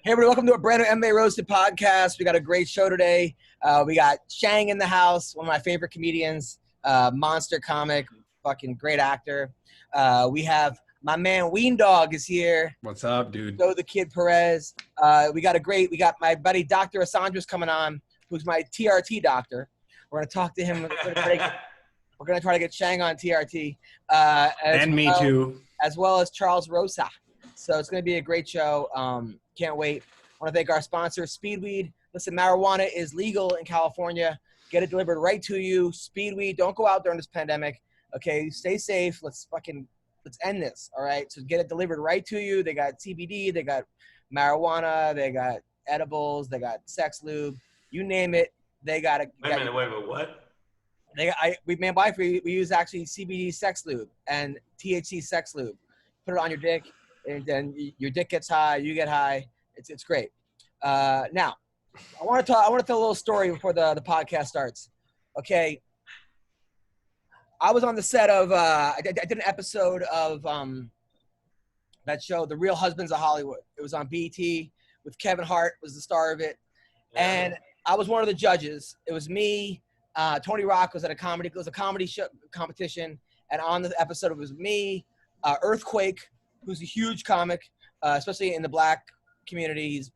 Hey, everybody, welcome to a brand new MMA Roasted Podcast. We got a great show today. We got Shang in the house, one of my favorite comedians, monster comic, fucking great actor. We have my man Ween Dog is here. What's up, dude? So the Kid Perez. We got my buddy Dr. Asandra's coming on, who's my TRT doctor. We're going to talk to him. We're going to try to get Shang on TRT. And me too. As well as Charles Rosa. So it's going to be a great show. Can't wait. I want to thank our sponsor, Speedweed. Listen, marijuana is legal in California. Get it delivered right to you. Speedweed. Don't go out during this pandemic. Okay, stay safe. Let's end this. All right. So get it delivered right to you. They got CBD. They got marijuana. They got edibles. They got sex lube. You name it. They got it. Wait a minute. What? We use actually CBD sex lube and THC sex lube. Put it on your dick. And then your dick gets high, you get high. It's great. Now, I want to tell a little story before the podcast starts. Okay. I was on the set of I did an episode of that show, The Real Husbands of Hollywood. It was on BET with Kevin Hart was the star of it, and I was one of the judges. It was me. Tony Rock was at a comedy show competition, and on the episode it was me, Earthquake, who's a huge comic, especially in the black community. He's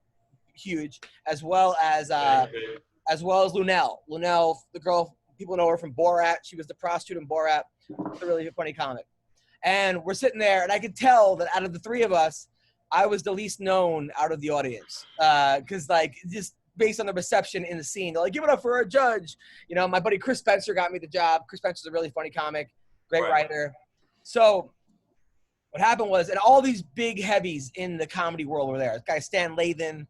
huge, as well as Lunel. Lunel, the girl, people know her from Borat. She was the prostitute in Borat. She's a really funny comic. And we're sitting there, and I could tell that out of the three of us, I was the least known out of the audience. Because, just based on the reception in the scene, they're like, give it up for a judge. You know, my buddy Chris Spencer got me the job. Chris Spencer's a really funny comic, great writer. So what happened was, and all these big heavies in the comedy world were there. This guy Stan Lathan,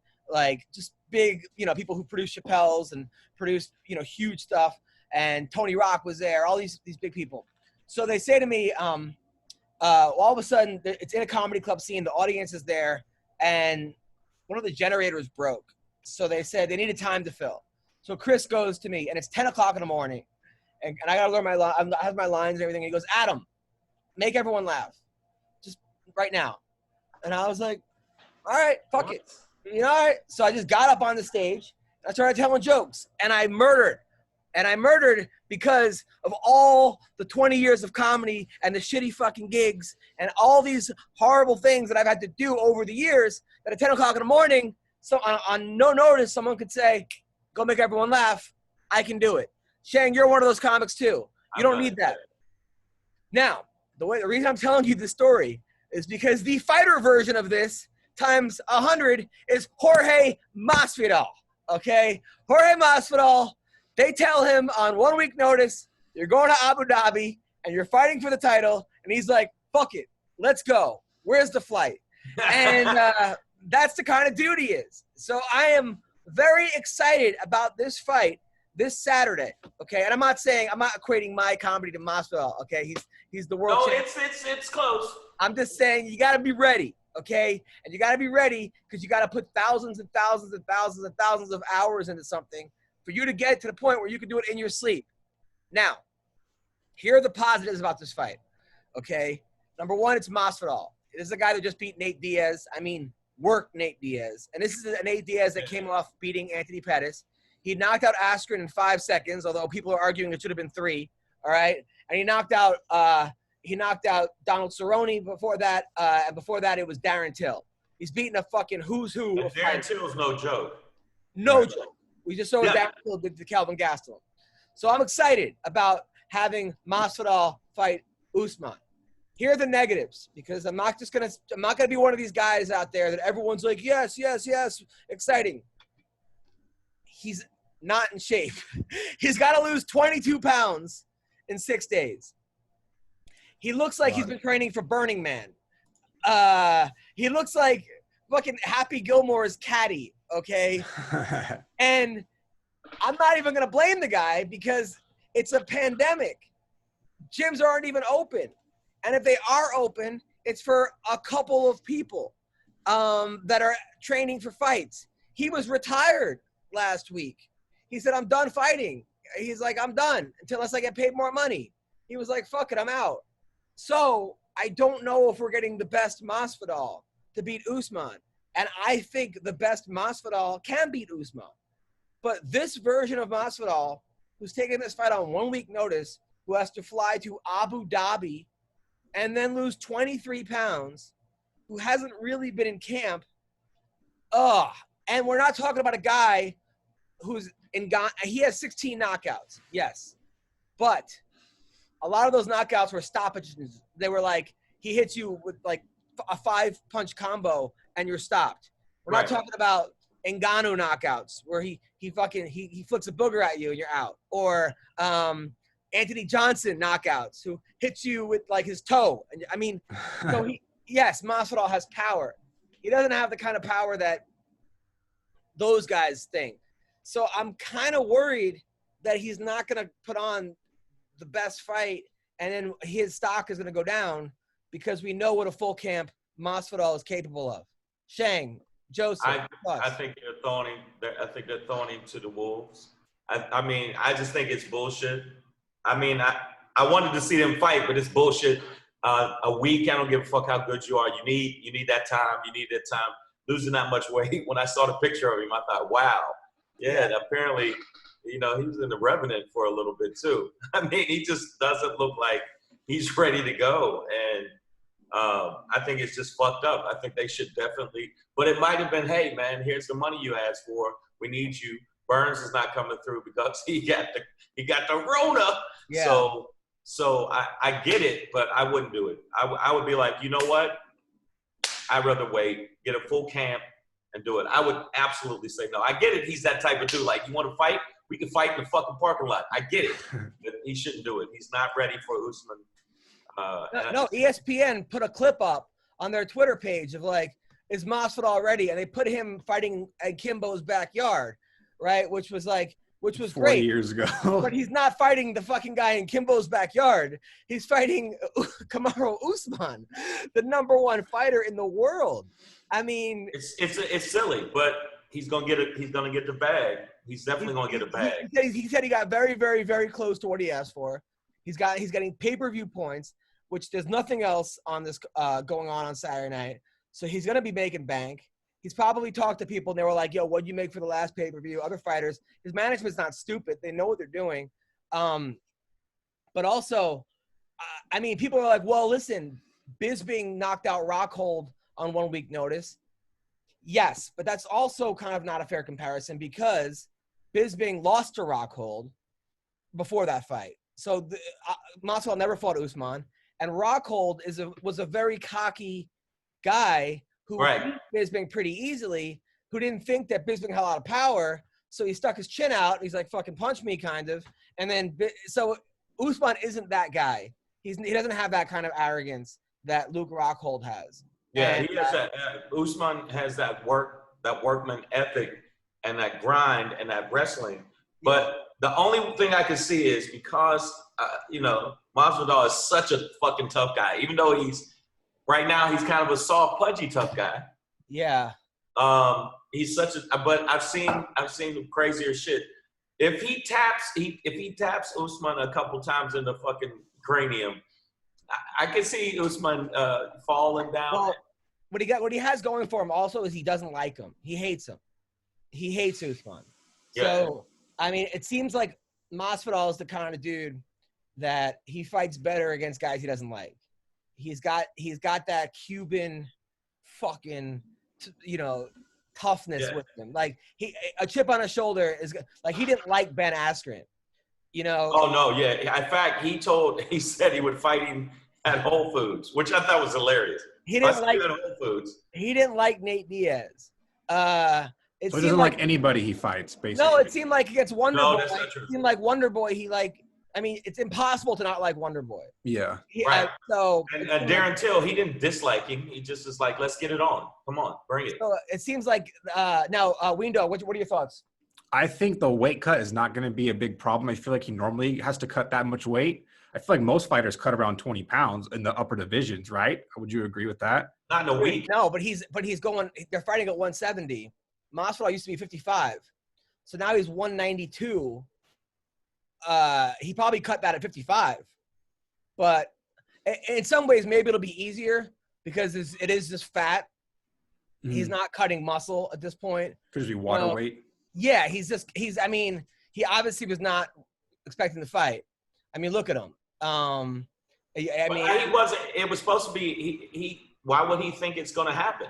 just big, people who produce Chappelle's and produce, huge stuff. And Tony Rock was there, all these big people. So they say to me, all of a sudden, it's in a comedy club scene, the audience is there, and one of the generators broke. So they said they needed time to fill. So Chris goes to me, and it's 10 o'clock in the morning, and I got to learn I have my lines and everything. And he goes, Adam, make everyone laugh. Right now. And I was like, all right, fuck it. All right. So I just got up on the stage. I started telling jokes. And I murdered. And I murdered because of all the 20 years of comedy and the shitty fucking gigs and all these horrible things that I've had to do over the years that at 10 o'clock in the morning, so on no notice, someone could say, go make everyone laugh. I can do it. Shang, you're one of those comics too. You don't need that. Now, the reason I'm telling you this story is because the fighter version of this times 100 is Jorge Masvidal, okay? Jorge Masvidal, they tell him on 1 week notice, you're going to Abu Dhabi and you're fighting for the title, and he's like, fuck it, let's go. Where's the flight? And that's the kind of dude he is. So I am very excited about this fight this Saturday, okay? And I'm not equating my comedy to Masvidal, okay? He's the world champion. No, it's close. I'm just saying you got to be ready, okay? And you got to be ready because you got to put thousands and thousands and thousands and thousands of hours into something for you to get to the point where you can do it in your sleep. Now, here are the positives about this fight, okay? Number one, it's Masvidal. This is a guy that just beat Nate Diaz. Worked Nate Diaz. And this is a Nate Diaz that came off beating Anthony Pettis. He knocked out Askren in 5 seconds, although people are arguing it should have been 3, all right? And he knocked out Donald Cerrone before that, and before that it was Darren Till. He's beating a fucking who's who. And Darren Till's no joke. No joke. We just saw what Darren Till did to Kelvin Gastelum. So I'm excited about having Masvidal fight Usman. Here are the negatives, because I'm not gonna be one of these guys out there that everyone's like, yes, exciting. He's not in shape. He's got to lose 22 pounds in 6 days. He looks like he's been training for Burning Man. He looks like fucking Happy Gilmore's caddy, okay? And I'm not even going to blame the guy because it's a pandemic. Gyms aren't even open. And if they are open, it's for a couple of people that are training for fights. He was retired last week. He said, I'm done fighting. He's like, I'm done unless I get paid more money. He was like, fuck it, I'm out. So I don't know if we're getting the best Masvidal to beat Usman. And I think the best Masvidal can beat Usman. But this version of Masvidal, who's taking this fight on 1 week notice, who has to fly to Abu Dhabi and then lose 23 pounds, who hasn't really been in camp. And we're not talking about a guy who's he has 16 knockouts, yes. But a lot of those knockouts were stoppages. They were like, he hits you with like a 5-punch combo and you're stopped. We're not talking about Ngannou knockouts where he flicks a booger at you and you're out. Or Anthony Johnson knockouts who hits you with like his toe. I mean, so yes, Masvidal has power. He doesn't have the kind of power that those guys think. So I'm kind of worried that he's not going to put on the best fight and then his stock is going to go down because we know what a full camp Masvidal is capable of. Shang, Joseph, I think they're throwing him to the wolves. I mean, I just think it's bullshit. I mean, I wanted to see them fight, but it's bullshit. A week, I don't give a fuck how good you are. You need that time. You need that time. Losing that much weight. When I saw the picture of him, I thought, wow. Yeah, apparently, he was in the Revenant for a little bit too. I mean, he just doesn't look like he's ready to go. And I think it's just fucked up. I think they should definitely, but it might have been, hey man, here's the money you asked for. We need you. Burns is not coming through because he got the Rona. Yeah. So I get it, but I wouldn't do it. I would be like, you know what? I'd rather wait, get a full camp, and do it. I would absolutely say no. I get it. He's that type of dude. Like, you want to fight? We can fight in the fucking parking lot. I get it. But he shouldn't do it. He's not ready for Usman. No, ESPN put a clip up on their Twitter page of like, is Masvidal ready? And they put him fighting at Kimbo's backyard, right? Which was 40 great. years ago. But he's not fighting the fucking guy in Kimbo's backyard. He's fighting Kamaru Usman, the #1 fighter in the world. I mean, it's silly, but he's gonna get the bag. He's definitely gonna get a bag. He said he got very, very, very close to what he asked for. He's getting pay-per-view points, which there's nothing else on this going on Saturday night. So he's gonna be making bank. He's probably talked to people and they were like, yo, what'd you make for the last pay-per-view? Other fighters. His management's not stupid. They know what they're doing. But also, I mean, people are like, well, listen, Bisping knocked out Rockhold on 1 week notice. Yes, but that's also kind of not a fair comparison because Bisping lost to Rockhold before that fight. So Masvidal never fought Usman. And Rockhold was a very cocky guy who beat Bisping pretty easily, who didn't think that Bisping had a lot of power. So he stuck his chin out. He's like, fucking punch me, kind of. And then, so Usman isn't that guy. He doesn't have that kind of arrogance that Luke Rockhold has. Yeah, and he has that. Usman has that workman ethic and that grind and that wrestling. But the only thing I can see is because, Masvidal is such a fucking tough guy, even though right now he's kind of a soft, pudgy tough guy. Yeah. He's but I've seen crazier shit. If he taps Usman a couple times in the fucking cranium, I can see Usman falling down. Well, what he has going for him also is he doesn't like him. He hates him. He hates Usman. Yeah. So, I mean, it seems like Masvidal is the kind of dude that he fights better against guys he doesn't like. He's got that Cuban fucking, toughness with him. Like a chip on his shoulder is like he didn't like Ben Askren. Oh no, yeah. In fact, he said he would fight him at Whole Foods, which I thought was hilarious. He didn't like at Whole Foods. He didn't like Nate Diaz. He doesn't like anybody he fights, basically. No, it seemed like against Wonder Boy. That's not true. It seemed like Wonder Boy, it's impossible to not like Wonder Boy. Yeah. Right. And Darren Till, he didn't dislike him. He just is like, let's get it on. Come on, bring it. So it seems like now, Windo, what are your thoughts? I think the weight cut is not going to be a big problem. I feel like he normally has to cut that much weight. I feel like most fighters cut around 20 pounds in the upper divisions, right? Would you agree with that? Not in a week. No, but he's going. They're fighting at 170. Masvidal used to be 55, so now he's 192. He probably cut that at 55, but in some ways maybe it'll be easier because it is just fat. He's not cutting muscle at this point. Could be water weight. Yeah, I mean, he obviously was not expecting the fight. I mean, look at him. I mean, he wasn't. It was supposed to be. He. Why would he think it's going to happen?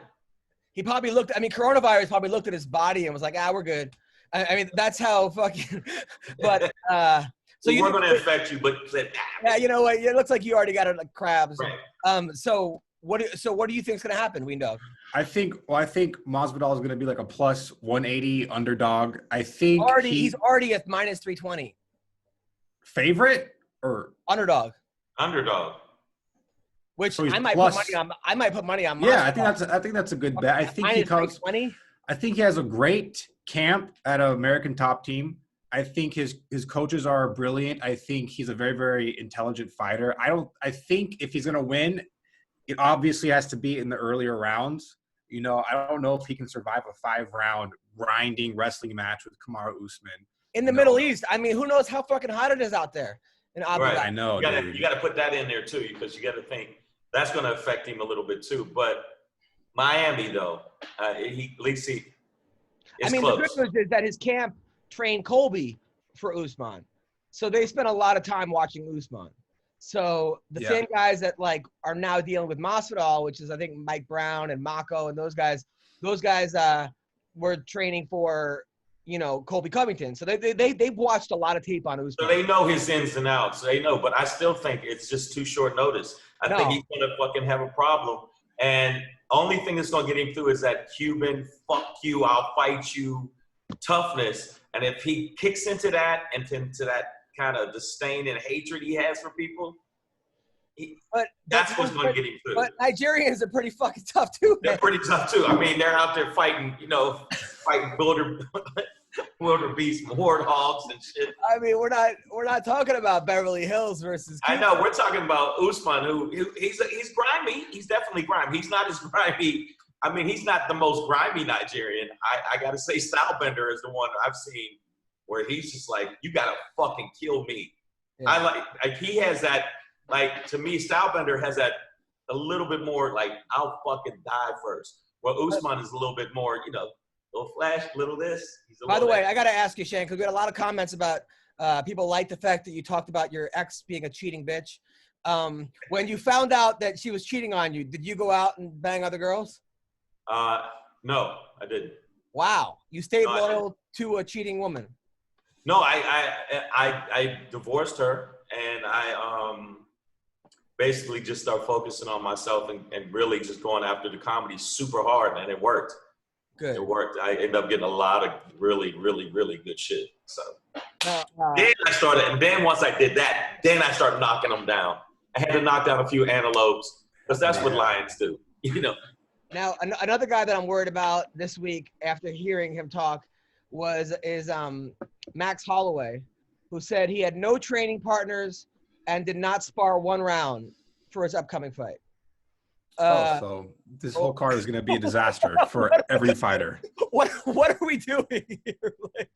He probably looked. I mean, coronavirus probably looked at his body and was like, we're good. I mean, that's how fucking. But so we're going to affect you, but yeah, you know what? It looks like you already got it like crabs. Right. So what do you think is going to happen, Wean Dog? I think Masvidal is going to be like a plus 180 underdog. I think he's already at minus 320. Favorite or underdog? Underdog. Which so I might put money on. Yeah, I think that's a good bet. I think he comes. I think he has a great camp at an American Top Team. I think his coaches are brilliant. I think he's a very, very intelligent fighter. I think if he's going to win, it obviously has to be in the earlier rounds. You know, I don't know if he can survive a 5-round grinding wrestling match with Kamaru Usman. In the Middle East, I mean, who knows how fucking hot it is out there in Abu Dhabi. I know. You got to put that in there too, because you got to think that's going to affect him a little bit too. But Miami, though, at least he. I mean, close. The good news is that his camp trained Colby for Usman, so they spent a lot of time watching Usman. So the same guys that like are now dealing with Masvidal, which is I think Mike Brown and Mako and those guys were training for Colby Covington. So they watched a lot of tape on Usman. So they know his ins and outs. They know, but I still think it's just too short notice. I think he's gonna fucking have a problem. And only thing that's gonna get him through is that Cuban "fuck you, I'll fight you" toughness. And if he kicks into that and into that kind of disdain and hatred he has for people, that's what's going to get him through. But Nigerians are pretty fucking tough too. They're pretty tough too. I mean, they're out there fighting, fighting wildebeest, warthogs and shit. I mean, we're not talking about Beverly Hills versus Cuba. I know. We're talking about Usman, who he's grimy. He's definitely grimy. He's not as grimy. I mean, he's not the most grimy Nigerian. I got to say, Stylebender is the one I've seen where he's just like, you got to fucking kill me. Yeah. I like he has that, like, to me, Stylebender has that a little bit more like, I'll fucking die first. Well, Usman is a little bit more, little flash, little this. By the way, I got to ask you, Shane, because we had a lot of comments about people like the fact that you talked about your ex being a cheating bitch. When you found out that she was cheating on you, did you go out and bang other girls? No, I didn't. Wow. You stayed loyal to a cheating woman. No, I divorced her, and I basically just started focusing on myself and really just going after the comedy super hard, and it worked. Good. It worked. I ended up getting a lot of really, really, really good shit. So then I started, and then once I did that, then I started knocking them down. I had to knock down a few antelopes, because that's what lions do, Now, another guy that I'm worried about this week after hearing him talk is Max Holloway, who said he had no training partners and did not spar one round for his upcoming fight. So this whole card is going to be a disaster for every fighter. What are we doing here? Like,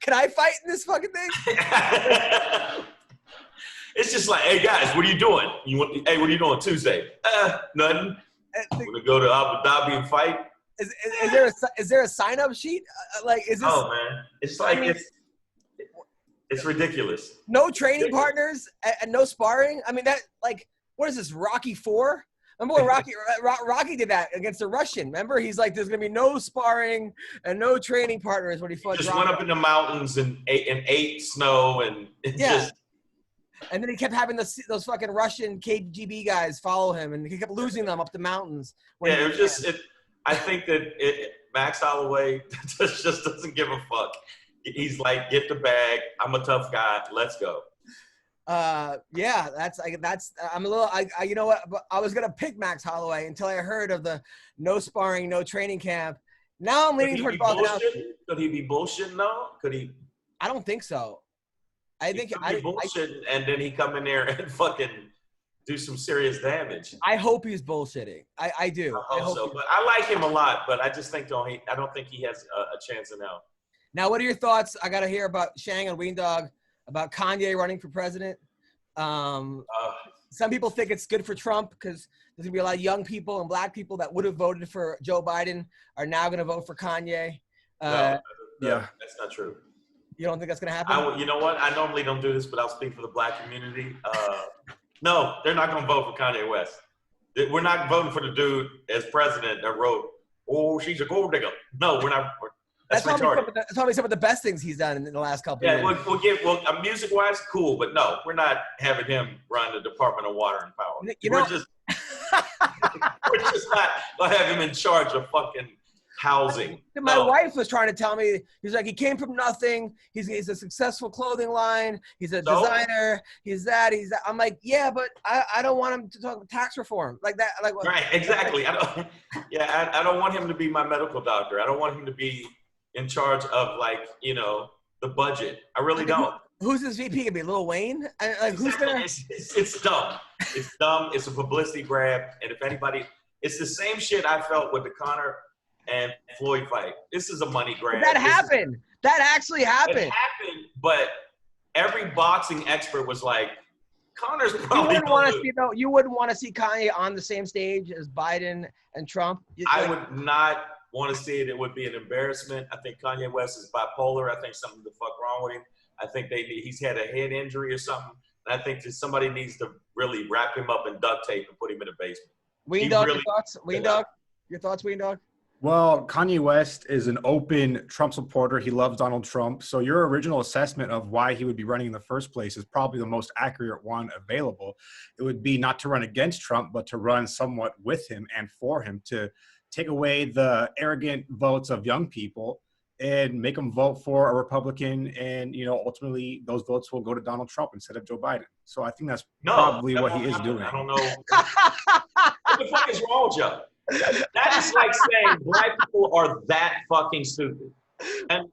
can I fight in this fucking thing? It's just like, hey guys, what are you doing? What are you doing Tuesday? Nothing. We're gonna go to Abu Dhabi and fight. Is there a sign up sheet? Like, is this? Oh man, it's like it's ridiculous. No training partners and no sparring. I mean, that, like, what is this, Rocky IV? Remember when Rocky did that against the Russian? Remember, he's like, there's gonna be no sparring and no training partners when he fought. Just went up in the mountains and ate snow and just. And then he kept having those fucking Russian KGB guys follow him, and he kept losing them up the mountains. Yeah, it was just I think that Max Holloway just doesn't give a fuck. He's like, get the bag. I'm a tough guy. Let's go. Yeah, I'm a little. You know what? I was gonna pick Max Holloway until I heard of the no sparring, no training camp. Now I'm leaning towards Volkanovski. Could he be bullshitting though? Could he? I don't think so. I think bullshitting, and then he come in there and fucking do some serious damage. I hope he's bullshitting. I do. I hope so. But I like him a lot, but I just think I don't think he has a chance in hell. Now, what are your thoughts? I got to hear about Shang and Wean Dog, about Kanye running for president. Some people think it's good for Trump because there's gonna be a lot of young people and black people that would have voted for Joe Biden are now gonna vote for Kanye. That's not true. You don't think that's gonna happen? You know what? I normally don't do this, but I'll speak for the black community. No, they're not gonna vote for Kanye West. We're not voting for the dude as president that wrote, "Oh, she's a gold digger." No, we're not. That's retarded. That's probably some of the best things he's done in the last couple of years. Well, music-wise, cool, but no, we're not having him run the Department of Water and Power. We're just not gonna have him in charge of fucking housing. My wife was trying to tell me, he's like, he came from nothing. He's a successful clothing line. He's a designer. He's that. I'm like, yeah, but I don't want him to talk about tax reform like that. Like, right, exactly. I don't want him to be my medical doctor. I don't want him to be in charge of the budget. I really don't. Who's this VP gonna be? Lil Wayne? Who's gonna? It's dumb. It's dumb. It's a publicity grab. And if anybody, it's the same shit I felt with the Conor and Floyd fight. This is a money grab. That happened. That actually happened. It happened, but every boxing expert was like, Conor's probably. You wouldn't want to see Kanye on the same stage as Biden and Trump. I would not want to see it. It would be an embarrassment. I think Kanye West is bipolar. I think something the fuck wrong with him. I think he's had a head injury or something. And I think that somebody needs to really wrap him up in duct tape and put him in a basement. Ween Dog, your thoughts? Ween Dog? Your thoughts, Ween Dog? Well, Kanye West is an open Trump supporter. He loves Donald Trump. So your original assessment of why he would be running in the first place is probably the most accurate one available. It would be not to run against Trump, but to run somewhat with him and for him, to take away the arrogant votes of young people and make them vote for a Republican. And, ultimately those votes will go to Donald Trump instead of Joe Biden. So I think that's probably what he is doing. I don't know. What the fuck is wrong with you? That is like saying black people are that fucking stupid. And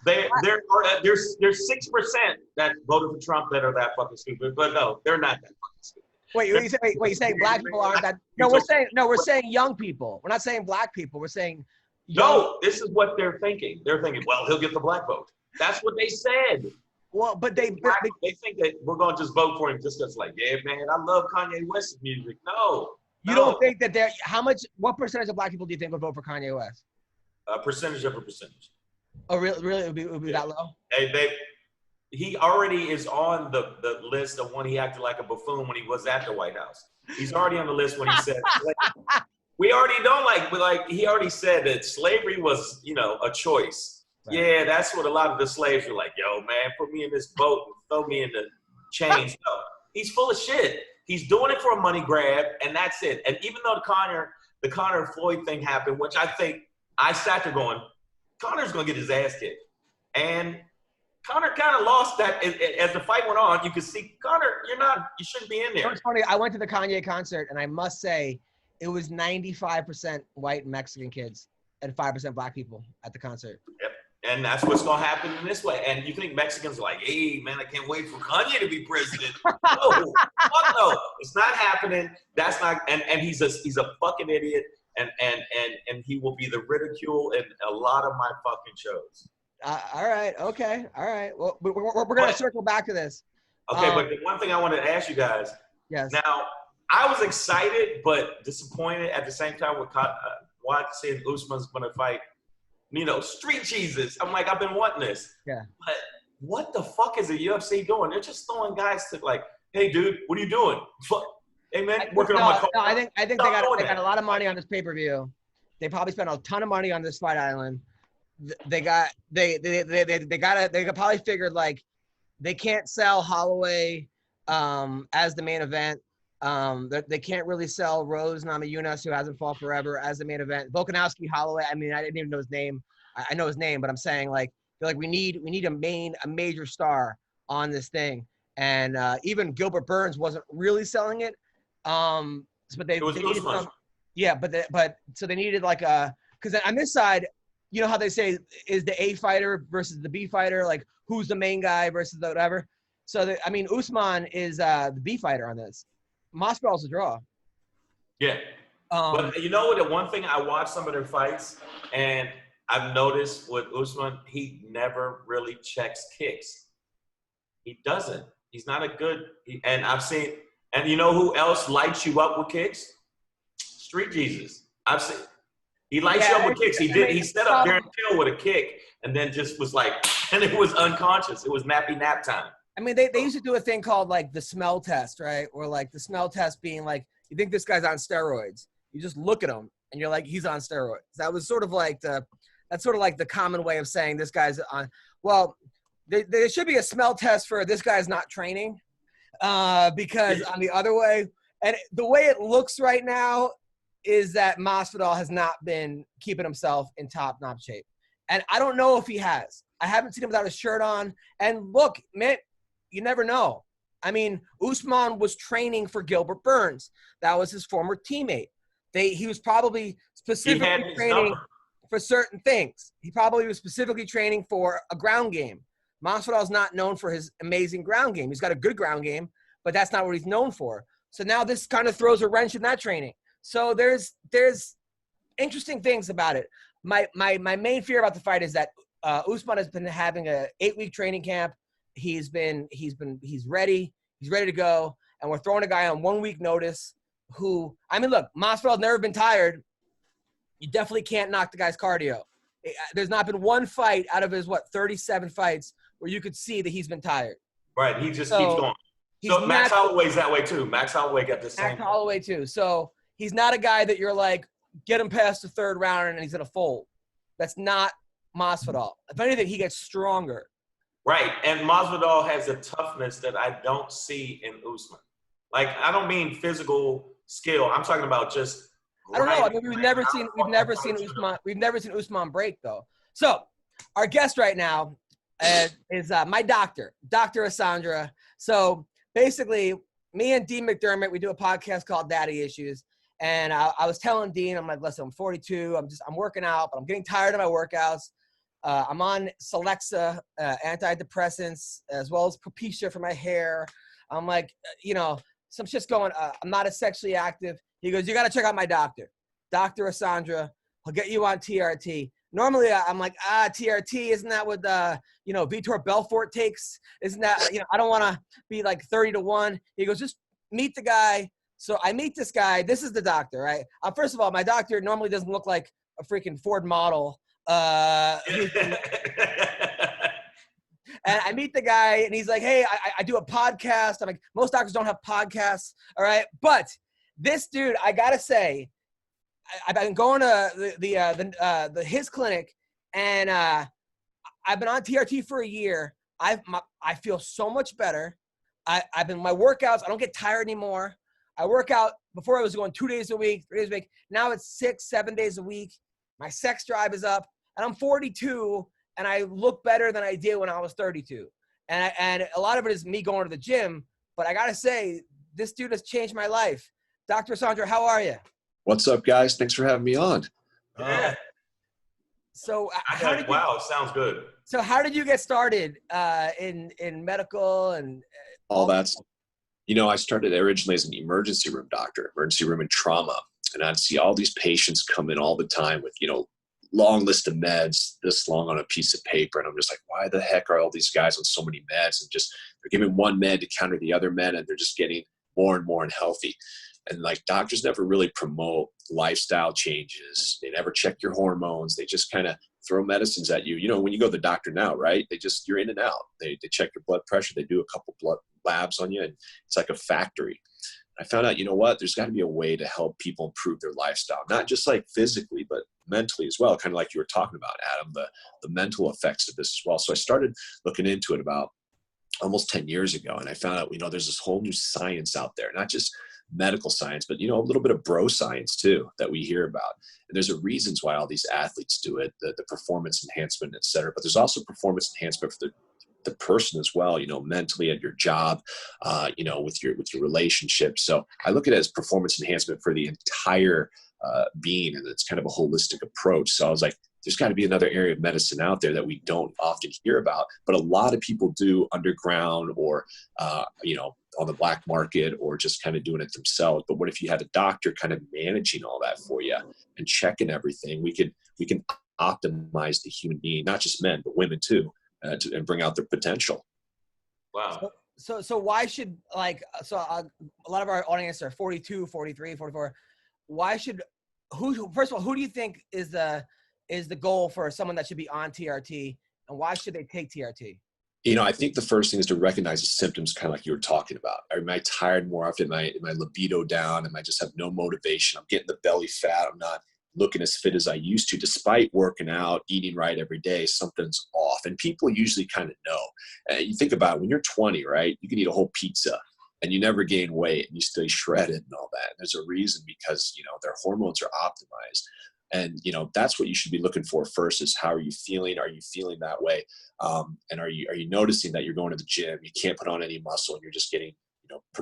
there's 6% that voted for Trump that are that fucking stupid, but no, they're not that fucking stupid. Wait, you're saying black people aren't that? No, we're saying young people. We're not saying black people. We're saying no. This is what they're thinking. They're thinking, well, he'll get the black vote. That's what they said. Well, but they think that we're going to just vote for him just because, like, yeah, man, I love Kanye West's music. No. You don't think that what percentage of black people do you think would vote for Kanye West? A percentage of a percentage. Oh, really? It would be that low? Hey, he already is on the list of when he acted like a buffoon when he was at the White House. He's already on the list when he said, we already don't he already said that slavery was, a choice. Right. Yeah, that's what a lot of the slaves were like, yo, man, put me in this boat and throw me in the chains. No, he's full of shit. He's doing it for a money grab, and that's it. And even though the Conor Floyd thing happened, which I sat there going, Conor's going to get his ass kicked. And Conor kind of lost that as the fight went on. You could see, Conor, you shouldn't be in there. It's funny. I went to the Kanye concert, and I must say it was 95% white and Mexican kids and 5% black people at the concert. Yep. And that's what's going to happen in this way. And you think Mexicans are like, hey, man, I can't wait for Kanye to be president. No, fuck no. It's not happening. That's not – and he's a fucking idiot, and he will be the ridicule in a lot of my fucking shows. All right. Okay. All right. Well, we're going to circle back to this. Okay, but the one thing I wanted to ask you guys. Yes. Now, I was excited but disappointed at the same time with seeing Usman's going to fight – street cheeses. I'm like, I've been wanting this. Yeah. But what the fuck is the UFC doing? They're just throwing guys to like, hey, dude, what are you doing? Hey, man, working on my car. No, I think they got a lot of money on this pay-per-view. They probably spent a ton of money on this Fight Island. They probably figured like they can't sell Holloway as the main event. They can't really sell Rose Namajunas, who hasn't fought forever, as the main event. Volkanovski, Holloway. I mean, I didn't even know his name. I know his name, but I'm saying like they're like we need a major star on this thing. And even Gilbert Burns wasn't really selling it. But they needed some. Yeah, but so they needed like because on this side, you know how they say is the A fighter versus the B fighter, like who's the main guy versus the whatever. So Usman is the B fighter on this. Masvidal's a draw. Yeah. But you know what? The one thing I watched some of their fights, and I've noticed with Usman, he never really checks kicks. He doesn't. He's not a good. And I've seen And you know who else lights you up with kicks? Street Jesus. I've seen. He lights you up with kicks. He set up Darren Till with a kick and then just was like, and it was unconscious. It was nappy nap time. I mean, they used to do a thing called like the smell test, right? Or like the smell test being like, you think this guy's on steroids. You just look at him and you're like, he's on steroids. That was sort of like that's sort of like the common way of saying this guy's on. Well, there should be a smell test for this guy's not training because on the other way, and the way it looks right now is that Masvidal has not been keeping himself in top-notch shape. And I don't know if he has. I haven't seen him without a shirt on. And look, man, you never know. I mean, Usman was training for Gilbert Burns. That was his former teammate. He was probably specifically training for certain things. He probably was specifically training for a ground game. Masvidal is not known for his amazing ground game. He's got a good ground game, but that's not what he's known for. So now this kind of throws a wrench in that training. So there's interesting things about it. My main fear about the fight is that Usman has been having a 8-week training camp. He's ready. He's ready to go. And we're throwing a guy on 1 week notice who, I mean, look, Masvidal's never been tired. You definitely can't knock the guy's cardio. There's not been one fight out of his, 37 fights where you could see that he's been tired. Right. He just keeps going. So Max Holloway's that way too. Max Holloway got the same. Max Holloway too. So he's not a guy that you're like, get him past the third round and he's going to fold. That's not Masvidal. If anything, he gets stronger. Right. And Masvidal has a toughness that I don't see in Usman. Like, I don't mean physical skill. I'm talking about just. I don't know. I mean, we've never seen Usman break though. So our guest right now is my doctor, Dr. Asandra. So basically, me and Dean McDermott, we do a podcast called Daddy Issues. And I was telling Dean, I'm like, listen, I'm 42. I'm working out, but I'm getting tired of my workouts. I'm on Celexa, antidepressants, as well as Propecia for my hair. I'm like, some shit's going, I'm not as sexually active. He goes, you got to check out my doctor, Dr. Asandra. He'll get you on TRT. Normally, I'm like, TRT, isn't that what, Vitor Belfort takes? Isn't that, I don't want to be like 30-1. He goes, just meet the guy. So I meet this guy. This is the doctor, right? First of all, my doctor normally doesn't look like a freaking Ford model. And I meet the guy, and he's like, hey, I do a podcast. I'm like, most doctors don't have podcasts, all right? But this dude, I got to say, I've been going to his clinic, and I've been on TRT for a year. I feel so much better. I've been my workouts. I don't get tired anymore. I work out. Before I was going 2 days a week, 3 days a week. Now it's 6-7 days a week. My sex drive is up, and I'm 42, and I look better than I did when I was 32. And a lot of it is me going to the gym. But I gotta say, this dude has changed my life. Dr. Asandra, how are you? What's up, guys? Thanks for having me on. Yeah. So wow, sounds good. So how did you get started in medical and all that? I started originally as an emergency room doctor, emergency room and trauma. And I'd see all these patients come in all the time with, long list of meds, this long on a piece of paper. And I'm just like, why the heck are all these guys on so many meds? And just, they're giving one med to counter the other med, and they're just getting more and more unhealthy. And like, doctors never really promote lifestyle changes. They never check your hormones. They just kind of throw medicines at you. When you go to the doctor now, right? You're in and out. They check your blood pressure. They do a couple blood labs on you, and it's like a factory. I found out, there's got to be a way to help people improve their lifestyle, not just like physically, but mentally as well. Kind of like you were talking about, Adam, the mental effects of this as well. So I started looking into it about almost 10 years ago. And I found out, there's this whole new science out there, not just medical science, but, a little bit of bro science too, that we hear about. And there's reasons why all these athletes do it, the performance enhancement, et cetera. But there's also performance enhancement for the person as well, mentally at your job, with your relationship. So I look at it as performance enhancement for the entire being, and it's kind of a holistic approach. So I was like, there's got to be another area of medicine out there that we don't often hear about, but a lot of people do underground or, on the black market, or just kind of doing it themselves. But what if you had a doctor kind of managing all that for you and checking everything? We can optimize the human being, not just men, but women too. And bring out their potential. Wow. So why should a lot of our audience are 42, 43, 44. Why should first of all, who do you think is the goal for someone that should be on TRT, and why should they take TRT? I think the first thing is to recognize the symptoms, kind of like you were talking about. Am I tired more often? Am my libido down? Am I just have no motivation? I'm getting the belly fat. I'm not looking as fit as I used to, despite working out, eating right every day. Something's off. And people usually kind of know. You think about it, when you're 20, right? You can eat a whole pizza and you never gain weight and you stay shredded and all that. And there's a reason, because, their hormones are optimized. And, that's what you should be looking for first, is how are you feeling? Are you feeling that way? And are you noticing that you're going to the gym, you can't put on any muscle, and you're just getting,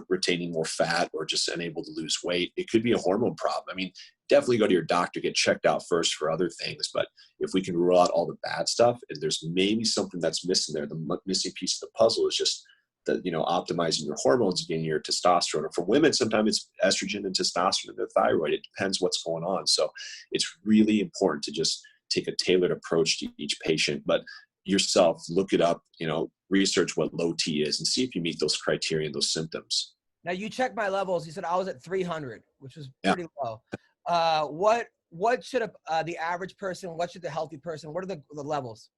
retaining more fat or just unable to lose weight? It could be a hormone problem. I mean, definitely go to your doctor, get checked out first for other things. But if we can rule out all the bad stuff, and there's maybe something that's missing there, the missing piece of the puzzle is just that, optimizing your hormones, getting your testosterone. Or for women, sometimes it's estrogen and testosterone and the thyroid. It depends what's going on. So it's really important to just take a tailored approach to each patient. But yourself, look it up, research what low T is and see if you meet those criteria and those symptoms. Now, you checked my levels. You said I was at 300, which was pretty low. What should the average person, what should the healthy person, what are the levels?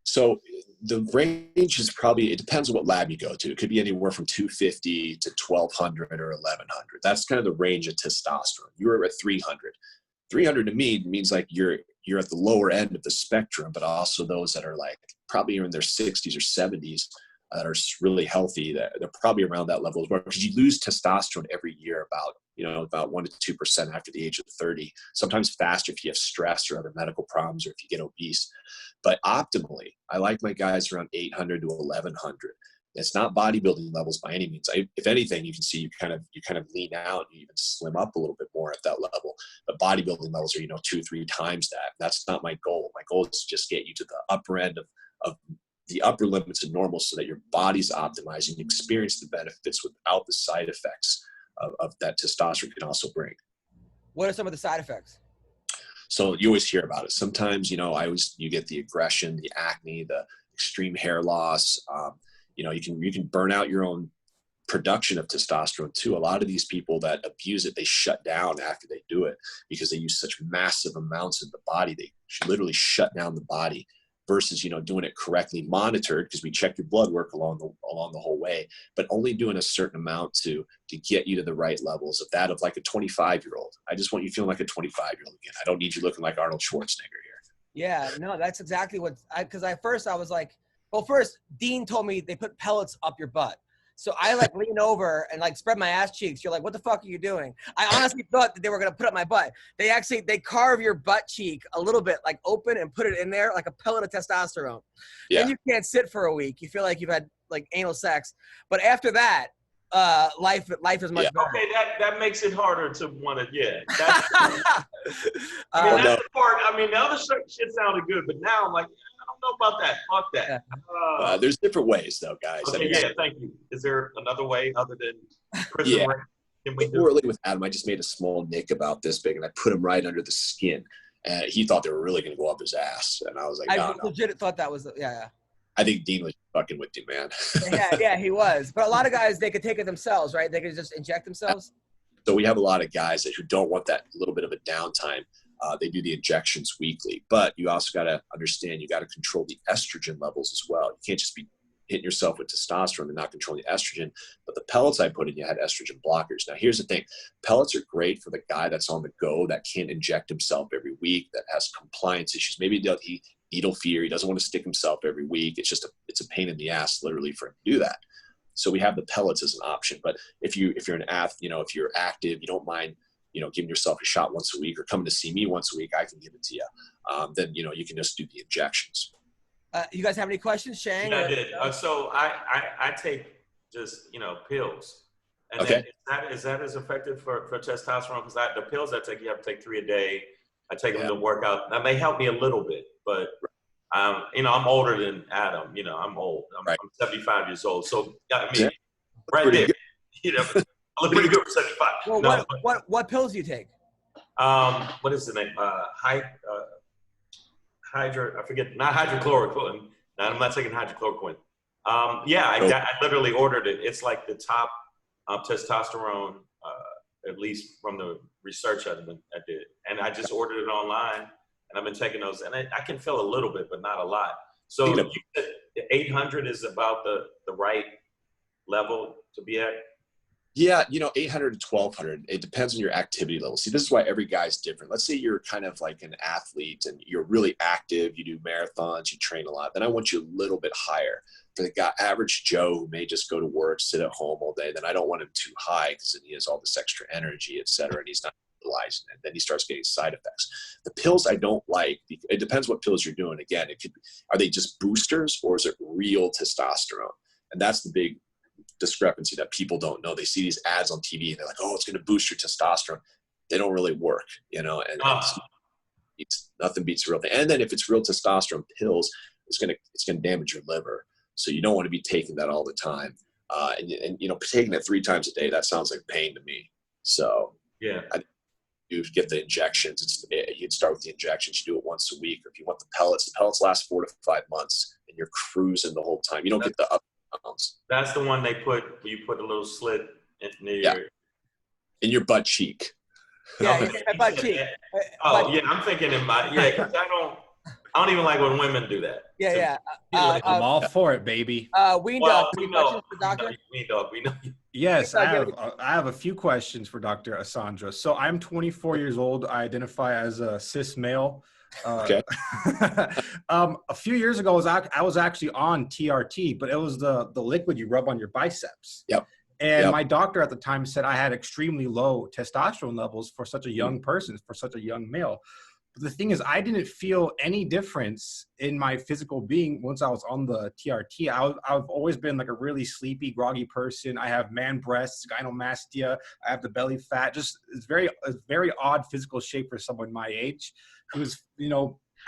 So the range is probably, it depends on what lab you go to. It could be anywhere from 250 to 1200 or 1100. That's kind of the range of testosterone. You were at 300. 300 to me means like you're at the lower end of the spectrum, but also those that are like probably in their 60s or 70s that are really healthy, that they're probably around that level as well, because you lose testosterone every year about 1 to 2% after the age of 30, sometimes faster if you have stress or other medical problems or if you get obese. But optimally, I like my guys around 800 to 1100. It's not bodybuilding levels by any means. If anything, you can see you kind of lean out and you even slim up a little bit more at that level. But bodybuilding levels are 2-3 times that. That's not my goal. My goal is to just get you to the upper end of the upper limits of normal, so that your body's optimized and you experience the benefits without the side effects of that testosterone can also bring. What are some of the side effects? So you always hear about it. Sometimes, you get the aggression, the acne, the extreme hair loss. You can burn out your own production of testosterone too. A lot of these people that abuse it, they shut down after they do it because they use such massive amounts in the body. They literally shut down the body versus, doing it correctly, monitored, because we check your blood work along the whole way, but only doing a certain amount to get you to the right levels of that of like a 25-year-old. I just want you feeling like a 25-year-old again. I don't need you looking like Arnold Schwarzenegger here. Yeah, no, that's exactly because I was like, well, first Dean told me they put pellets up your butt. So I lean over and spread my ass cheeks. You're like, what the fuck are you doing? I honestly thought that they were going to put up my butt. They carve your butt cheek a little bit open and put it in there like a pellet of testosterone. Yeah. Then you can't sit for a week. You feel like you've had anal sex. But after that, life is much better. Okay, that makes it harder to want to, That's, that's the part. The other shit sounded good, but now I'm like, I don't know about that. Fuck that. Yeah. There's different ways, though, guys. Okay, thank you. Is there another way other than prison? Yeah. Before with Adam, I just made a small nick about this big, and I put him right under the skin. And he thought they were really going to go up his ass, and I was like, no. I legit thought that was, yeah. I think Dean was fucking with you, man. yeah, he was. But a lot of guys, they could take it themselves, right? They could just inject themselves. So we have a lot of guys who don't want that little bit of a downtime. They do the injections weekly, but you also got to understand, you got to control the estrogen levels as well. You can't just be hitting yourself with testosterone and not controlling the estrogen. But the pellets I put in, you had estrogen blockers. Now, here's the thing. Pellets are great for the guy that's on the go, that can't inject himself every week, that has compliance issues. Maybe he needle fear. He doesn't want to stick himself every week. It's a pain in the ass, literally, for him to do that. So we have the pellets as an option. But if you're an athlete, if you're active, you don't mind, giving yourself a shot once a week or coming to see me once a week, I can give it to you. Then, you can just do the injections. You guys have any questions, Shang? Yeah, I did. So I take just, pills. And okay. Then is that as effective for testosterone? Because the pills I take, you have to take 3 a day. I take them to work out. That may help me a little bit, but I'm older than Adam. I'm old. I'm 75 years old. So right there, I look pretty good for 75. Well, what pills do you take? What is the name? I forget. Not hydrochloroquine. No, I'm not taking hydrochloroquine. I literally ordered it. It's like the top testosterone, at least from the research I did. And I just ordered it online, and I've been taking those. And I can feel a little bit, but not a lot. So you said 800 is about the right level to be at? Yeah, 800 to 1200. It depends on your activity level. See, this is why every guy's different. Let's say you're kind of like an athlete and you're really active, you do marathons, you train a lot. Then I want you a little bit higher. For the guy, average Joe who may just go to work, sit at home all day, then I don't want him too high because then he has all this extra energy, et cetera, and he's not utilizing it. Then he starts getting side effects. The pills I don't like, it depends what pills you're doing. Again, it could be, are they just boosters or is it real testosterone? And that's the big discrepancy that people don't know. They see these ads on TV and they're like, oh, it's going to boost your testosterone. They don't really work, and it's nothing beats the real thing. And then if it's real testosterone pills, it's going to damage your liver. So you don't want to be taking that all the time. And taking it 3 times a day, that sounds like pain to me. So you get the injections. You'd start with the injections. You do it once a week. Or if you want the pellets last 4 to 5 months and you're cruising the whole time. You don't get the up and downs. That's the one you put a little slit in your butt cheek. Yeah, butt cheek. I'm thinking in my, because I don't even like when women do that. I'm all for it, baby. Ween Dog, any questions for Doctor? Ween Dog, we know. Yes, I have a few questions for Dr. Asandra. So I'm 24 years old. I identify as a cis male. Okay. A few years ago, I was actually on TRT, but it was the liquid you rub on your biceps. Yep. And my doctor at the time said I had extremely low testosterone levels for such a young person, for such a young male. But the thing is, I didn't feel any difference in my physical being once I was on the TRT. I've always been like a really sleepy, groggy person. I have man breasts, gynecomastia. I have the belly fat. Just it's very odd physical shape for someone my age who's,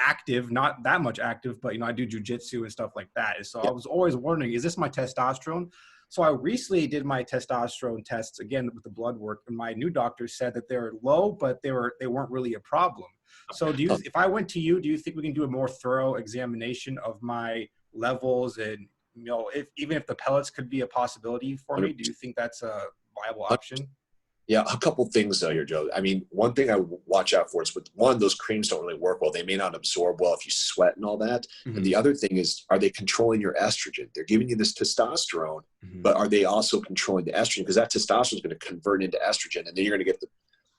active, not that much active, but, I do jujitsu and stuff like that. And so I was always wondering, is this my testosterone? So I recently did my testosterone tests again with the blood work, and my new doctor said that they were low, but they weren't really a problem. So if I went to you, do you think we can do a more thorough examination of my levels? And, even if the pellets could be a possibility for me, do you think that's a viable option? Yeah, a couple things here, Joe. I mean, one thing I would watch out for is those creams don't really work well. They may not absorb well if you sweat and all that. Mm-hmm. And the other thing is, are they controlling your estrogen? They're giving you this testosterone, but are they also controlling the estrogen? Because that testosterone is going to convert into estrogen, and then you're going to get the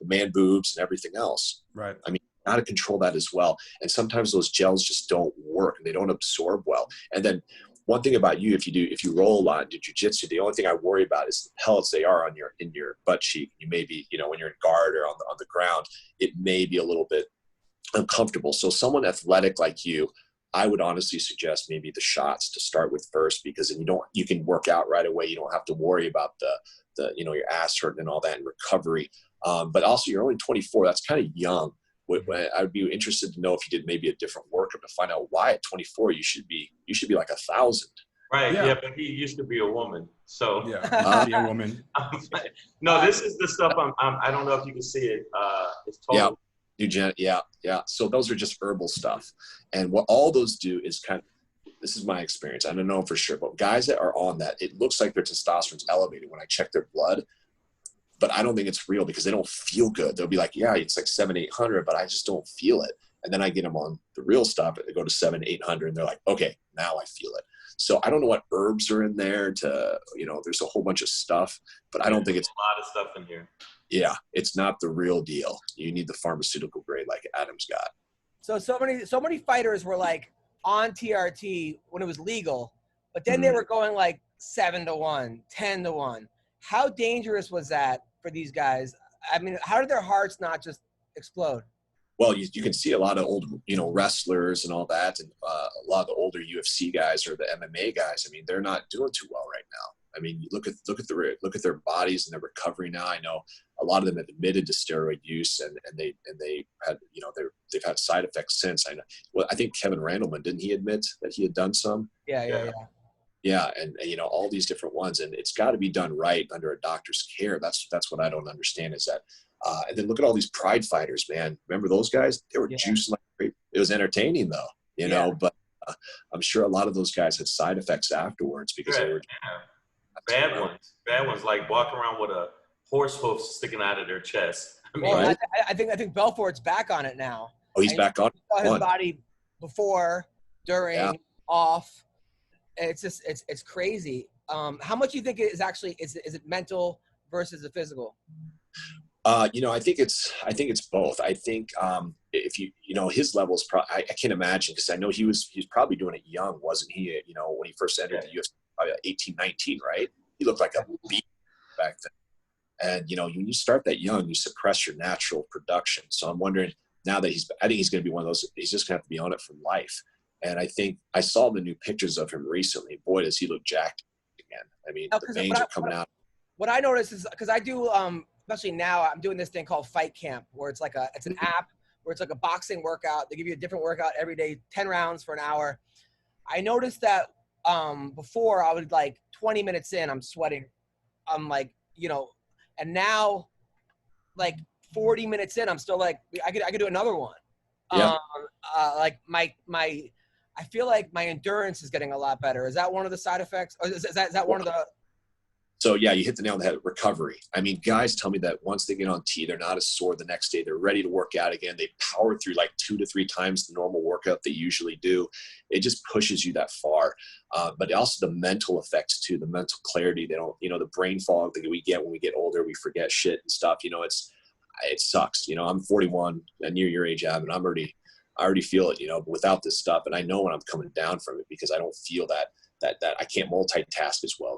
man boobs and everything else. Right. I mean, how to control that as well. And sometimes those gels just don't work and they don't absorb well. And then one thing about you, if you roll a lot and do jiu-jitsu, the only thing I worry about is the pellets. They are in your butt cheek. You may be, when you're in guard or on the ground, it may be a little bit uncomfortable. So someone athletic like you, I would honestly suggest maybe the shots to start with first, because then you can work out right away. You don't have to worry about the your ass hurting and all that in recovery. But also you're only 24. That's kind of young. I would be interested to know if you did maybe a different workup to find out why at 24 you should be like 1,000. Right. Yeah. But he used to be a woman. So be a woman. No, this is the stuff I don't know if you can see it. It's total. Yeah. So those are just herbal stuff, and what all those do is this is my experience. I don't know for sure, but guys that are on that, it looks like their testosterone's elevated when I check their blood. But I don't think it's real because they don't feel good. They'll be like, yeah, it's like 700-800, but I just don't feel it. And then I get them on the real stuff, and they go to 700-800, and they're like, okay, now I feel it. So I don't know what herbs are in there there's a whole bunch of stuff, but I don't think it's a lot of stuff in here. Yeah, it's not the real deal. You need the pharmaceutical grade like Adam's got. So many fighters were like on TRT when it was legal, but then they were going like 7-1, 10-1. How dangerous was that for these guys? I mean, how did their hearts not just explode? Well, you can see a lot of old, wrestlers and all that, and a lot of the older UFC guys or the MMA guys. I mean, they're not doing too well right now. I mean, look at their bodies and their recovery now. I know a lot of them have admitted to steroid use, and they had they've had side effects since. I know. Well, I think Kevin Randleman, didn't he admit that he had done some? Yeah, and all these different ones, and it's got to be done right under a doctor's care. That's what I don't understand is that. And then look at all these pride fighters, man. Remember those guys? They were juicing like crazy. It was entertaining though, but I'm sure a lot of those guys had side effects afterwards because they were bad ones, like walking around with a horse hoof sticking out of their chest. I mean, well, I think Belfort's back on it now. Oh, he's back on. Saw his body before, during, off. It's just it's crazy. How much do you think it is actually is it mental versus the physical? I think it's both. I think if his levels, I can't imagine, because I know he was probably doing it young, wasn't he? When he first entered the UFC, probably 18, 19, right? He looked like a beast back then. And when you start that young, you suppress your natural production. So I'm wondering now that I think he's going to be one of those. He's just going to have to be on it for life. And I think I saw the new pictures of him recently. Boy, does he look jacked again. I mean, the veins are coming out. What I noticed is, because I do, especially now, I'm doing this thing called Fight Camp, where it's an app where it's like a boxing workout. They give you a different workout every day, 10 rounds for an hour. I noticed that before I would 20 minutes in, I'm sweating. I'm and now 40 minutes in, I'm still I could do another one. Yeah. I feel like my endurance is getting a lot better. Is that one of the side effects? Or is that one of the? So yeah, you hit the nail on the head. Recovery. I mean, guys tell me that once they get on tee, they're not as sore the next day. They're ready to work out again. They power through 2 to 3 times the normal workout they usually do. It just pushes you that far. But also the mental effects too, the mental clarity. They don't, the brain fog that we get when we get older, we forget shit and stuff. It sucks. I'm 41, near your age, Ab, and I already feel it, but without this stuff. And I know when I'm coming down from it, because I don't feel that I can't multitask as well.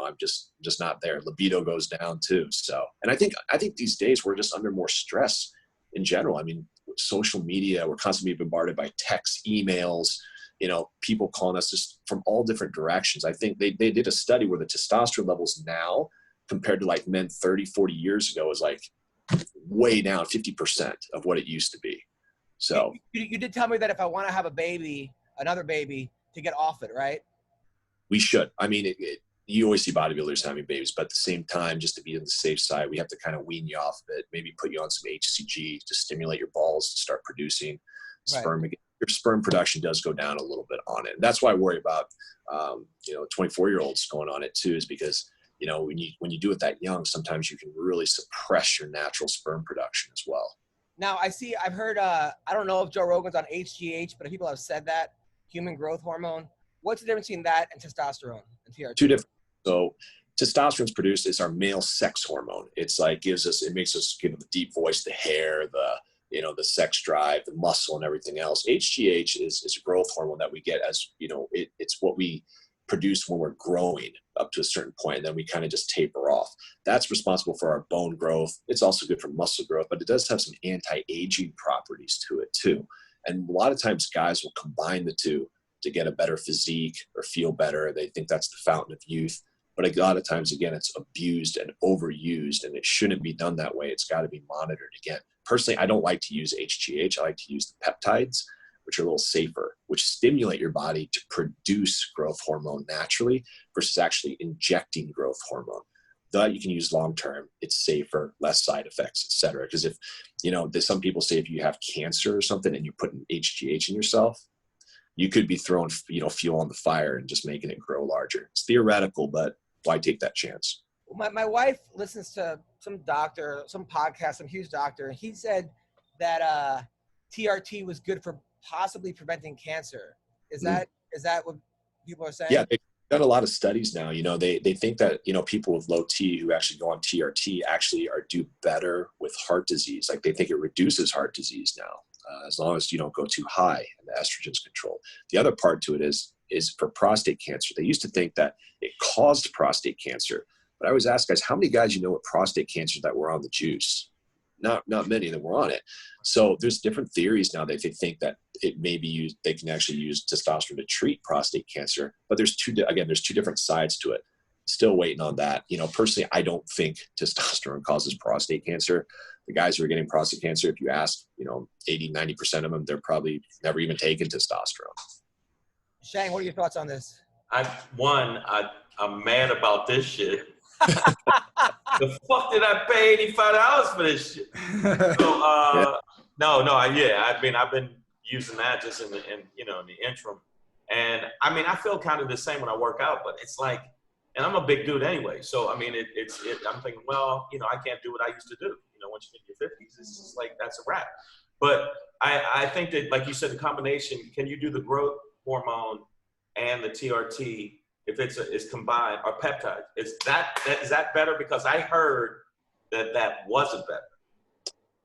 I'm just not there. Libido goes down too. So, and I think these days we're just under more stress in general. I mean, social media, we're constantly bombarded by texts, emails, people calling us just from all different directions. I think they did a study where the testosterone levels now compared to men 30, 40 years ago is way down, 50% of what it used to be. So you did tell me that if I want to have another baby, to get off it, right? We should. I mean, you always see bodybuilders having babies, but at the same time, just to be on the safe side, we have to kind of wean you off of it. Maybe put you on some HCG to stimulate your balls to start producing sperm. Right. Your sperm production does go down a little bit on it. And that's why I worry about, 24-year-olds going on it too, is because, when you do it that young, sometimes you can really suppress your natural sperm production as well. Now, I've heard, I don't know if Joe Rogan's on HGH, but people have said that, human growth hormone. What's the difference between that and testosterone and TRT? Two different. So testosterone is produced as our male sex hormone. It's it makes us give the deep voice, the hair, the sex drive, the muscle and everything else. HGH is a growth hormone that we get as, it's what we produce when we're growing up to a certain point, and then we kind of just taper off. That's responsible for our bone growth. It's also good for muscle growth, but it does have some anti-aging properties to it too. And a lot of times guys will combine the two to get a better physique or feel better. They think that's the fountain of youth. But a lot of times, again, it's abused and overused, and it shouldn't be done that way. It's got to be monitored again. Personally, I don't like to use HGH. I like to use the peptides, which are a little safer, which stimulate your body to produce growth hormone naturally versus actually injecting growth hormone. That you can use long-term. It's safer, less side effects, et cetera. Because if, some people say if you have cancer or something and you put an HGH in yourself, you could be throwing, fuel on the fire and just making it grow larger. It's theoretical, but why take that chance? My wife listens to some doctor, some podcast, some huge doctor, and he said that TRT was good for possibly preventing cancer. Is that what people are saying? Yeah, they've done a lot of studies now. They think that, people with low T who actually go on TRT actually do better with heart disease. They think it reduces heart disease now. As long as you don't go too high and the estrogen's controlled. The other part to it is for prostate cancer. They used to think that it caused prostate cancer, but I always ask guys, how many guys with prostate cancer that were on the juice? Not many that were on it. So there's different theories now that they think that it may be used. They can actually use testosterone to treat prostate cancer, but there's two different sides to it. Still waiting on that. Personally, I don't think testosterone causes prostate cancer. The guys who are getting prostate cancer, if you ask, 80, 90% of them, they're probably never even taken testosterone. Shang, what are your thoughts on this? I'm mad about this shit. The fuck did I pay $85 for this shit? So, no. I've been using that just in the interim. And I mean, I feel kind of the same when I work out, but it's like, and I'm a big dude anyway. So, I mean, I'm thinking, well, you know, I can't do what I used to do. You know, once you get in your 50s, it's just like, that's a wrap. But I think that, like you said, the combination, can you do the growth hormone and the TRT if it's combined, or peptide? Is that better? Because I heard that wasn't better.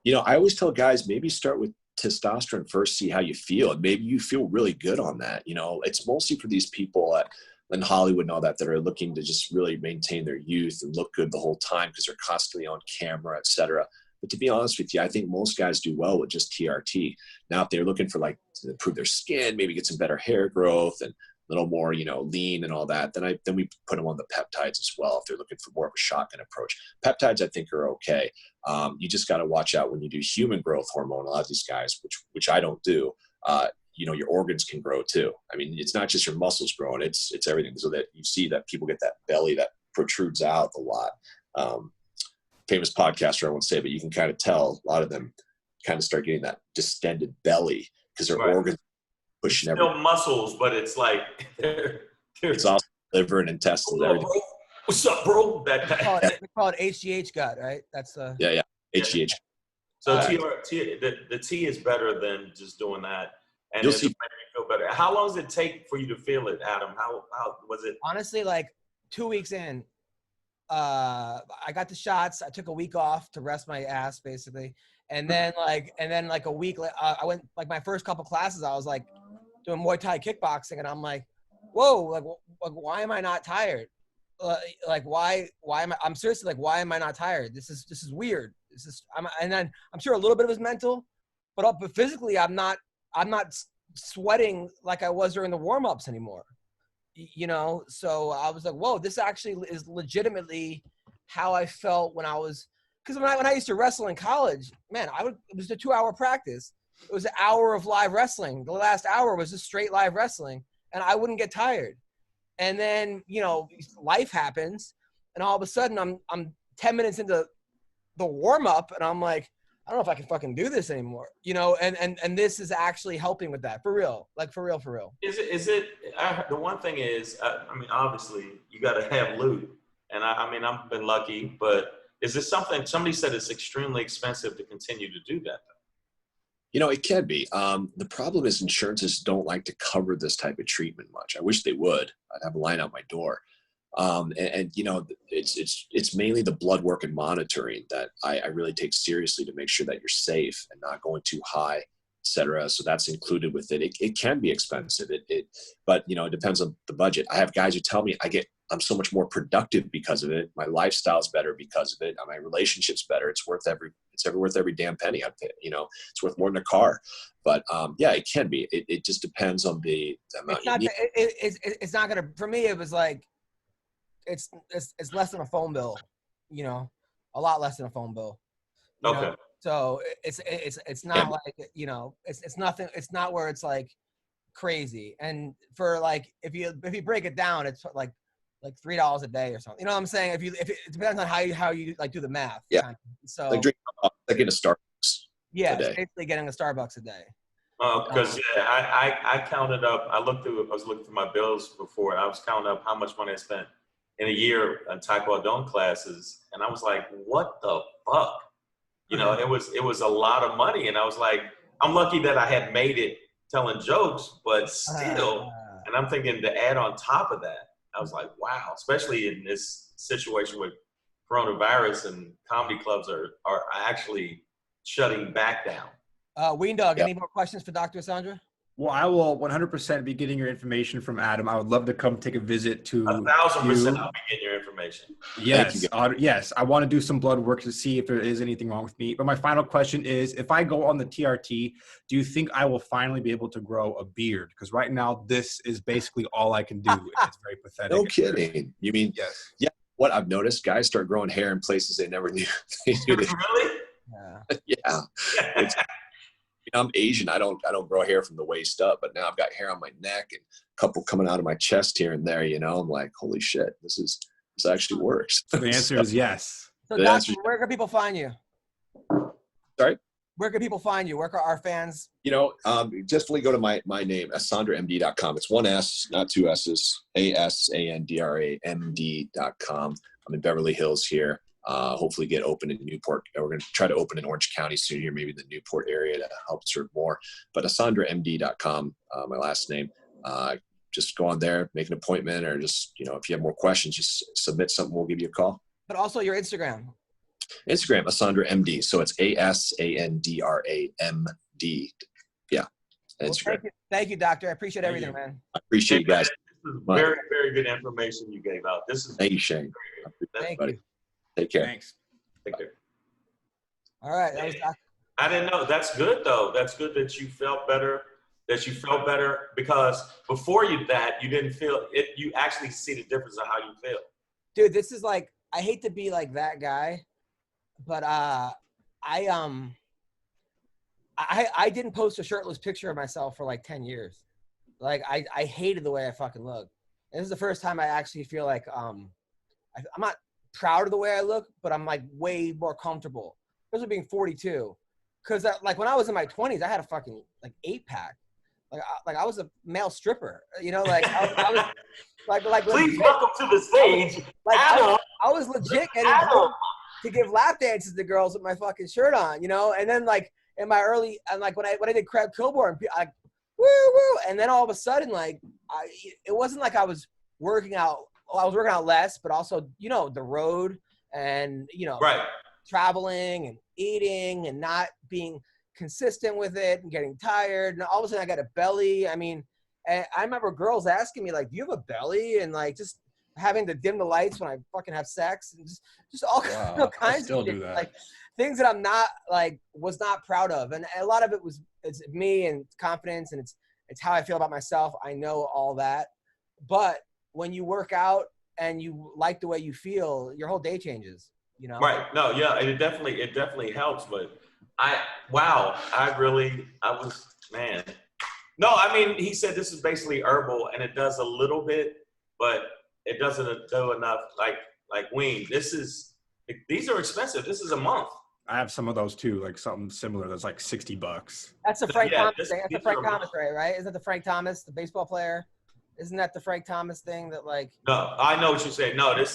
You know, I always tell guys, maybe start with testosterone first, see how you feel. And maybe you feel really good on that. You know, it's mostly for these people in Hollywood and all that are looking to just really maintain their youth and look good the whole time because they're constantly on camera, et cetera. But to be honest with you, I think most guys do well with just TRT. Now, if they're looking for like to improve their skin, maybe get some better hair growth and a little more, you know, lean and all that, then we put them on the peptides as well if they're looking for more of a shotgun approach. Peptides, I think, are okay. You just got to watch out when you do human growth hormone. A lot of these guys, which I don't do, you know, your organs can grow too. I mean, it's not just your muscles growing, it's everything. So that you see that people get that belly that protrudes out a lot. Famous podcaster, I won't say, but you can kind of tell a lot of them kind of start getting that distended belly because their organs pushing everything. Still muscles, but it's like it's also liver and intestines. What's up, bro? They call it HGH gut, right? That's yeah, HGH. So the T is better than just doing that, and you'll it'll make you feel better. How long does it take for you to feel it, Adam? How was it? Honestly, like 2 weeks in, I got the shots. I took a week off to rest my ass, basically, and then like a week, I went like my first couple classes. I was like doing Muay Thai kickboxing, and I'm like, whoa, like why am I not tired? Like why am I? I'm seriously like, why am I not tired? This is weird. And then I'm sure a little bit of it was mental, but physically I'm not sweating like I was during the warm-ups anymore. You know, so I was like, whoa, this actually is legitimately how I felt when I was, because when I used to wrestle in college, man, it was a 2-hour practice. It was an hour of live wrestling. The last hour was just straight live wrestling, and I wouldn't get tired. And then, you know, life happens, and all of a sudden I'm 10 minutes into the warm-up, and I'm like, I don't know if I can fucking do this anymore, you know, and this is actually helping with that, for real, like for real. Is it the one thing is, I mean, obviously you got to have loot, and I mean, I've been lucky, but is this something, somebody said it's extremely expensive to continue to do that though? You know, it can be. The problem is insurances don't like to cover this type of treatment much. I wish they would. I'd have a line out my door. And you know, it's mainly the blood work and monitoring that I really take seriously to make sure that you're safe and not going too high, et cetera. So that's included with it. It can be expensive. But you know, it depends on the budget. I have guys who tell me I'm so much more productive because of it. My lifestyle's better because of it. My relationship's better. It's worth every damn penny I pay. You know, it's worth more than a car. But yeah, it can be. It just depends on the amount. It's not gonna. For me, it was like, it's less than a phone bill. You know, a lot less than a phone bill. Okay. Know? So it's not like, you know, it's nothing. It's not where it's like crazy. And for like, if you break it down, it's like $3 a day or something. You know what I'm saying? If it depends on how you like do the math. Yeah. Kind of. So like getting a Starbucks. Yeah, it's basically getting a Starbucks a day. Because I counted up. I was looking through my bills before, and I was counting up how much money I spent in a year on Taekwondo classes, and I was like, "What the fuck?" You know, it was a lot of money, and I was like, "I'm lucky that I had made it telling jokes, but still." And I'm thinking to add on top of that, I was like, "Wow!" Especially in this situation with coronavirus, and comedy clubs are actually shutting back down. Ween Dog, any more questions for Dr. Asandra? Well, I will 100% be getting your information from Adam. I would love to come take a visit to 1,000% I'll be getting your information. Yes, yes. I want to do some blood work to see if there is anything wrong with me. But my final question is, if I go on the TRT, do you think I will finally be able to grow a beard? Because right now, this is basically all I can do. It's very pathetic. No kidding. You mean, yes. Yeah. What I've noticed, guys start growing hair in places they never knew they knew. Really? Yeah. I'm Asian. I don't grow hair from the waist up, but now I've got hair on my neck and a couple coming out of my chest here and there. You know, I'm like, holy shit, this actually works. The answer is yes. So, Doctor, where can people find you? Sorry? Where can people find you? Where can our fans? Just go to my name, AsandraMD.com. It's one S, not two S's, ASANDRAMD.com. I'm in Beverly Hills here. Hopefully get open in Newport. We're going to try to open in Orange County soon here, maybe the Newport area to help serve more. But AsandraMD.com, my last name. Just go on there, make an appointment, or just, if you have more questions, just submit something. We'll give you a call. But also your Instagram, Asandra MD. So it's ASANDRAMD. Yeah. Instagram. Well, thank you, doctor. I appreciate everything, man. I appreciate you guys. This is very, very good information you gave out. Thank you, Shane. Thank you. Take care. Thanks. Take care. All right. That was I didn't know. That's good, though. That's good that you felt better. Because before you didn't feel it. You actually see the difference of how you feel. Dude, this is like, I hate to be like that guy, but I didn't post a shirtless picture of myself for like 10 years. Like I hated the way I fucking look. And this is the first time I actually feel like I'm not proud of the way I look, but I'm like way more comfortable. Especially being 42. Because like when I was in my 20s, I had a fucking like 8-pack. Like I was a male stripper, like I was like Please legit, welcome to the stage. like I was legit getting booked to give lap dances to girls with my fucking shirt on, and then like in my early, and like when I did Crab Kilborn, like woo woo, and then all of a sudden like it wasn't like I was working out. Well, I was working out less, but also the road and Right. traveling and eating and not being consistent with it and getting tired, and all of a sudden I got a belly. I mean, and I remember girls asking me like, "Do you have a belly?" and like just having to dim the lights when I fucking have sex, and just all kinds of shit, like things that I'm not was not proud of, and a lot of it it's me and confidence, and it's how I feel about myself. I know all that, but when you work out and you like the way you feel, your whole day changes. Right. No. Yeah. It definitely helps, but. Man. No, I mean, he said this is basically herbal, and it does a little bit, but it doesn't do enough. Like wean. These are expensive. This is a month. I have some of those too, like something similar. That's like $60. That's the Frank Thomas thing. That's the Frank Thomas, right? Isn't that the Frank Thomas, the baseball player? Isn't that the Frank Thomas thing that like? No, I know what you're saying. No, I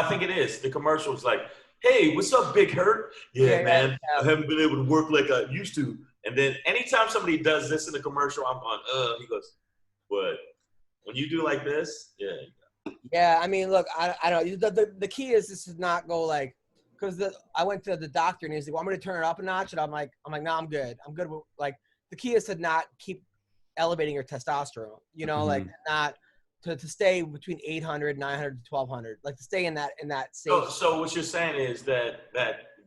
think it is. The commercial's like, hey, what's up, Big Hurt? Yeah, man, yeah. I haven't been able to work like I used to. And then anytime somebody does this in the commercial, I'm going, he goes, what? When you do like this? Yeah. Yeah, I mean, look, I don't know. The key is this to not go like, because I went to the doctor and he's like, well, I'm going to turn it up a notch. And I'm like, no, I'm good. I'm good. Like, the key is to not keep elevating your testosterone, like not to stay between 800, 900 to 1200, like to stay in that stage. So what you're saying is that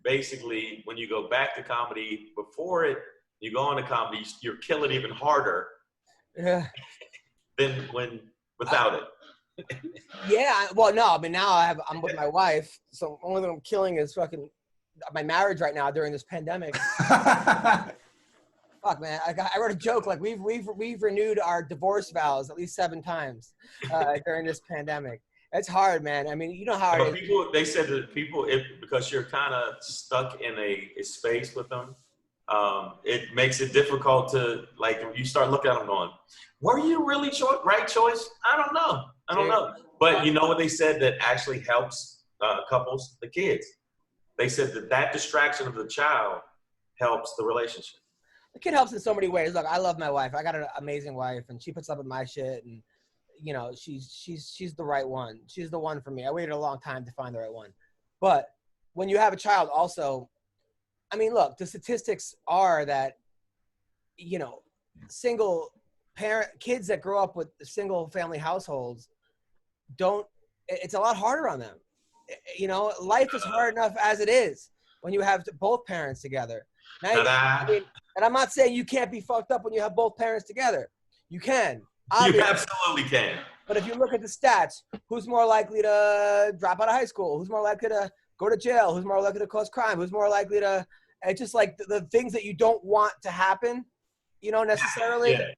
basically when you go back to comedy, before you go into comedy, you're killing even harder than without it. Yeah. Well, no, I mean, now I'm with my wife. So only thing I'm killing is fucking my marriage right now during this pandemic. Fuck, man. I wrote a joke like we've renewed our divorce vows at least 7 times during this pandemic. It's hard, man. I mean, you know how it is. They said that because you're kind of stuck in a space with them, it makes it difficult to like. You start looking at them going, "Were you really right choice?" I don't know. But you know what they said that actually helps couples? The kids. They said that distraction of the child helps the relationship. The kid helps in so many ways. Look, I love my wife. I got an amazing wife, and she puts up with my shit, and she's the right one. She's the one for me. I waited a long time to find the right one. But when you have a child, also, I mean, look, the statistics are that single parent kids that grow up with single family households it's a lot harder on them. Life is hard enough as it is when you have both parents together. Now, and I'm not saying you can't be fucked up when you have both parents together. You can. Obviously. You absolutely can. But if you look at the stats, who's more likely to drop out of high school? Who's more likely to go to jail? Who's more likely to cause crime? Who's more likely to – it's just like the things that you don't want to happen, necessarily. Yeah.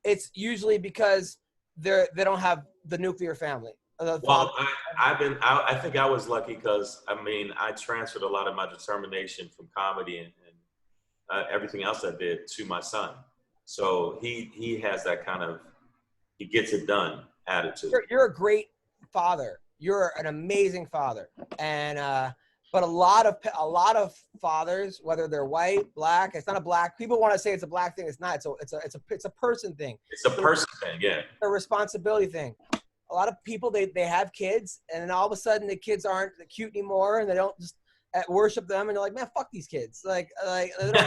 It's usually because they don't have the nuclear family. Well, I think I was lucky because, I mean, I transferred a lot of my determination from comedy and everything else I did to my son. So he has that kind of, he gets it done attitude. You're a great father. You're an amazing father. And, but a lot of fathers, whether they're white, black, it's not a black, people want to say it's a black thing. It's not. It's a person thing. It's a person thing. Yeah. It's a responsibility thing. A lot of people, they have kids, and then all of a sudden the kids aren't cute anymore, and they don't just worship them, and they're like, man, fuck these kids. Like they don't,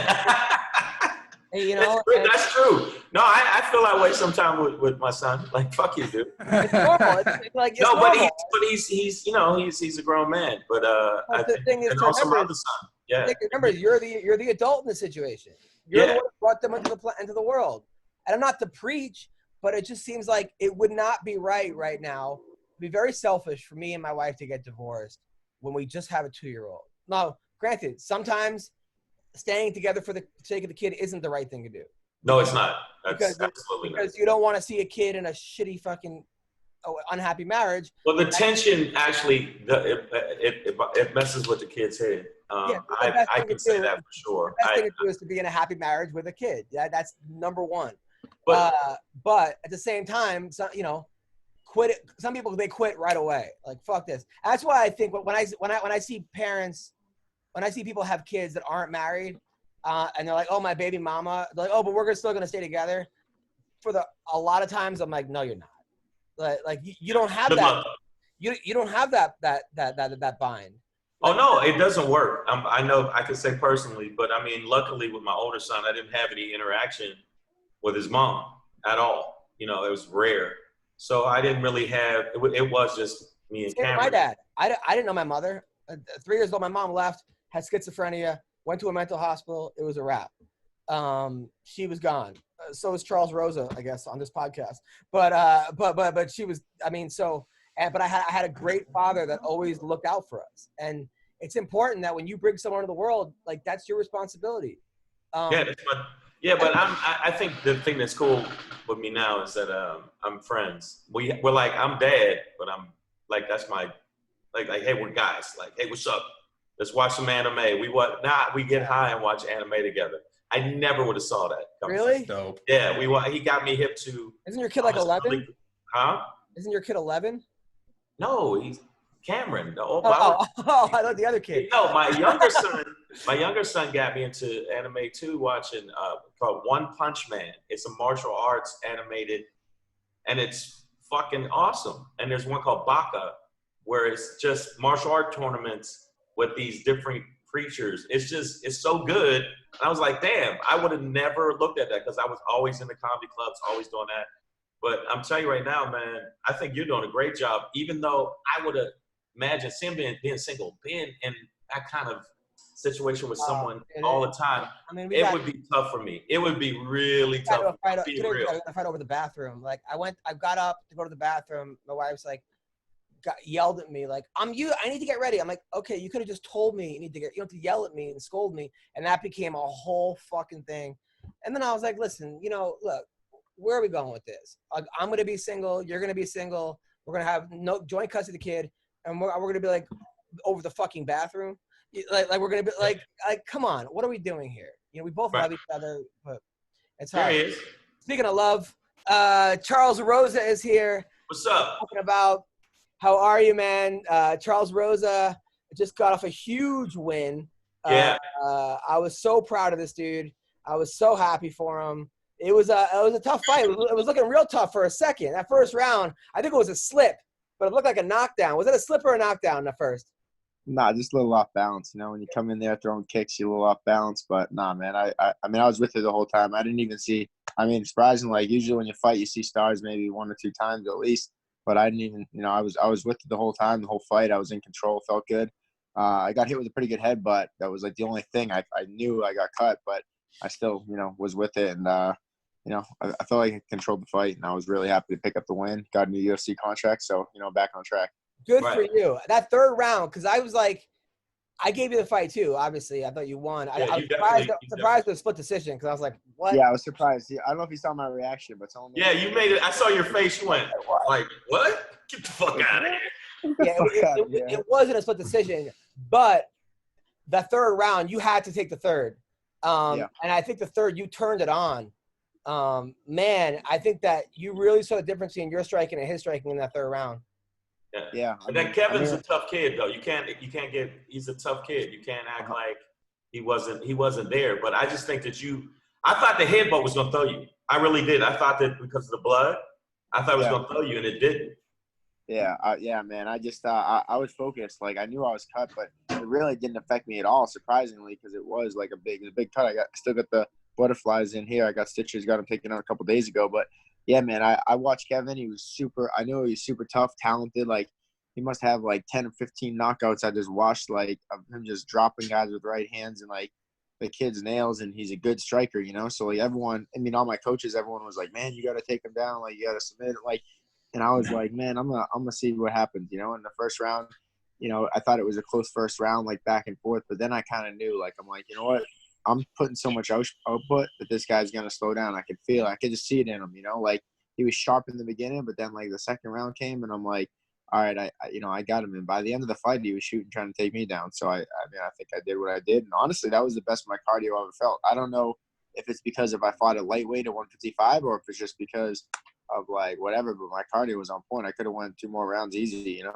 you know. That's true. No, I feel that way sometimes with my son. Like, fuck you, dude. It's normal. It's like, it's no, normal. but he's you know, he's a grown man. But the thing is, and also my other son. Yeah. Remember, you're the adult in the situation. You're the one who brought them into the world. And I'm not to preach, but it just seems like it would not be right now. It'd be very selfish for me and my wife to get divorced when we just have a 2-year-old. Now, granted, sometimes staying together for the sake of the kid isn't the right thing to do. No, it's not. That's absolutely because you don't want to see a kid in a shitty fucking unhappy marriage. Well, the tension actually, it messes with the kid's head. I can say that for sure. The best thing to do is to be in a happy marriage with a kid. That's number one. But at the same time, you know, quit it. Some people, they quit right away. Like, fuck this. That's why I think when I see parents, when I see people have kids that aren't married, and they're like, oh, my baby mama, they're like, oh, but we're still gonna stay together. A lot of times, I'm like, no, you're not. Like you don't have that. You don't have that bind. Oh no, it doesn't work. I know I can say personally, but I mean, luckily with my older son, I didn't have any interaction with his mom at all. You know, it was rare. So I didn't really have, it was just me and Cameron. My dad, I didn't know my mother. 3 years old, my mom left, had schizophrenia, went to a mental hospital. It was a wrap. She was gone. So was Charles Rosa, I guess, on this podcast. But she was, I mean, so, but I had a great father that always looked out for us. And it's important that when you bring someone into the world, like, that's your responsibility. But I think the thing that's cool with me now is that I'm friends. We're like, I'm dad, but I'm like, that's my, like, hey, we're guys. Like, hey, what's up? Let's watch some anime. We get high and watch anime together. I never would have saw that. Really? Dope. Yeah, he got me hip to. Isn't your kid like 11? Huh? Isn't your kid 11? No, he's Cameron. I thought the other kid. No, my younger son got me into anime too, watching called One Punch Man. It's a martial arts animated, and it's fucking awesome. And there's one called Baka, where it's just martial art tournaments with these different creatures. It's so good. And I was like, damn, I would have never looked at that because I was always in the comedy clubs, always doing that. But I'm telling you right now, man, I think you're doing a great job, even though I would have imagined being single, being in that kind of situation with someone all the time. I mean, it would be tough for me. It would be really tough. Fight over the bathroom. Like, I got up to go to the bathroom. My wife's like, yelled at me like, I need to get ready. I'm like, okay, you could have just told me you don't have to yell at me and scold me. And that became a whole fucking thing. And then I was like, listen, look, where are we going with this? I'm going to be single. You're going to be single. We're going to have no joint custody of the kid. And we're going to be like over the fucking bathroom. Like we're going to be like, come on, what are we doing here? We both love each other, but it's hard. There he is. Speaking of love, Charles Rosa is here. What's up? Talking about, how are you, man? Charles Rosa just got off a huge win. Yeah. I was so proud of this dude. I was so happy for him. It was a tough fight. It was looking real tough for a second. That first round, I think it was a slip, but it looked like a knockdown. Was it a slip or a knockdown at first? Nah, just a little off balance. When you come in there throwing kicks, you're a little off balance. But nah, man, I mean, I was with her the whole time. I didn't even see. I mean, surprisingly, like usually when you fight, you see stars maybe 1 or 2 times at least. But I didn't even, I was with her the whole time, the whole fight. I was in control, felt good. I got hit with a pretty good headbutt. That was like the only thing. I knew I got cut, but I still, was with it. And, I felt like I controlled the fight, and I was really happy to pick up the win. Got a new UFC contract, so, back on track. Good for you. That third round, because I was like, I gave you the fight too, obviously. I thought you won. Yeah, I was surprised with a split decision, because I was like, what? Yeah, I was surprised. I don't know if you saw my reaction, but someone. Yeah, you made it. I saw your face. You went, like, what? Get the fuck out of here. Yeah, it wasn't a split decision, but the third round, you had to take the third. And I think the third, you turned it on. Man, I think that you really saw the difference in your striking and his striking in that third round. Yeah. And then Kevin's a tough kid, though. You can't get. He's a tough kid. You can't act like he wasn't there. But I just think that I thought the headbutt was gonna throw you. I really did. I thought that because of the blood, I thought it was gonna throw you, and it didn't. Yeah, man. I just I was focused. Like I knew I was cut, but it really didn't affect me at all. Surprisingly, because it was like a big cut. I still got the butterflies in here. I got stitches. Got them taken out a couple days ago. But yeah, man. I watched Kevin. He was super. I knew he was super tough, talented. Like he must have like 10 or 15 knockouts. I just watched like of him just dropping guys with right hands and like the kid's nails. And he's a good striker, you know. So like everyone, I mean, all my coaches, everyone was like, man, you got to take him down. Like you got to submit. Like. And I was like, man, I'm gonna see what happens, you know. In the first round, you know, I thought it was a close first round, like back and forth. But then I kind of knew, like, I'm like, you know what? I'm putting so much output that this guy's gonna slow down. I could feel it. I could just see it in him, you know. Like he was sharp in the beginning, but then like the second round came, and I'm like, all right, I got him. And by the end of the fight, he was shooting, trying to take me down. So I mean, I think I did what I did. And honestly, that was the best my cardio ever felt. I don't know if it's because if I fought a lightweight at 155 or if it's just because of like whatever, but my cardio was on point. I could have won 2 more rounds easy, you know.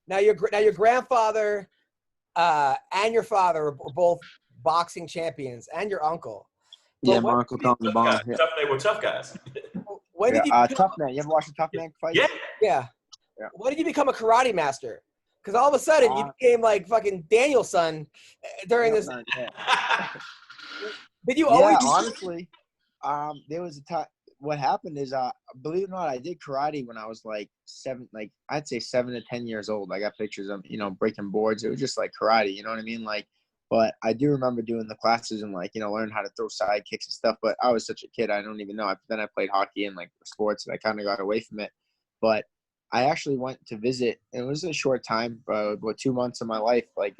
Now your grandfather and your father were both boxing champions, and your uncle. But my uncle Tom the Bomb. Yeah. They were tough guys. When did you Tough Man? You ever watched a Tough Man fight? Yeah. When did you become a karate master? Because all of a sudden you became like fucking Danielson during this. Did you always? Yeah, honestly, there was a time. What happened is, believe it or not, I did karate when I was like 7, like I'd say 7 to 10 years old. I got pictures of, you know, breaking boards. It was just like karate, you know what I mean? Like, but I do remember doing the classes and like, you know, learn how to throw side kicks and stuff. But I was such a kid, I don't even know. Then I played hockey and like sports, and I kind of got away from it. But I actually went to visit, and it was a short time, about 2 months of my life, like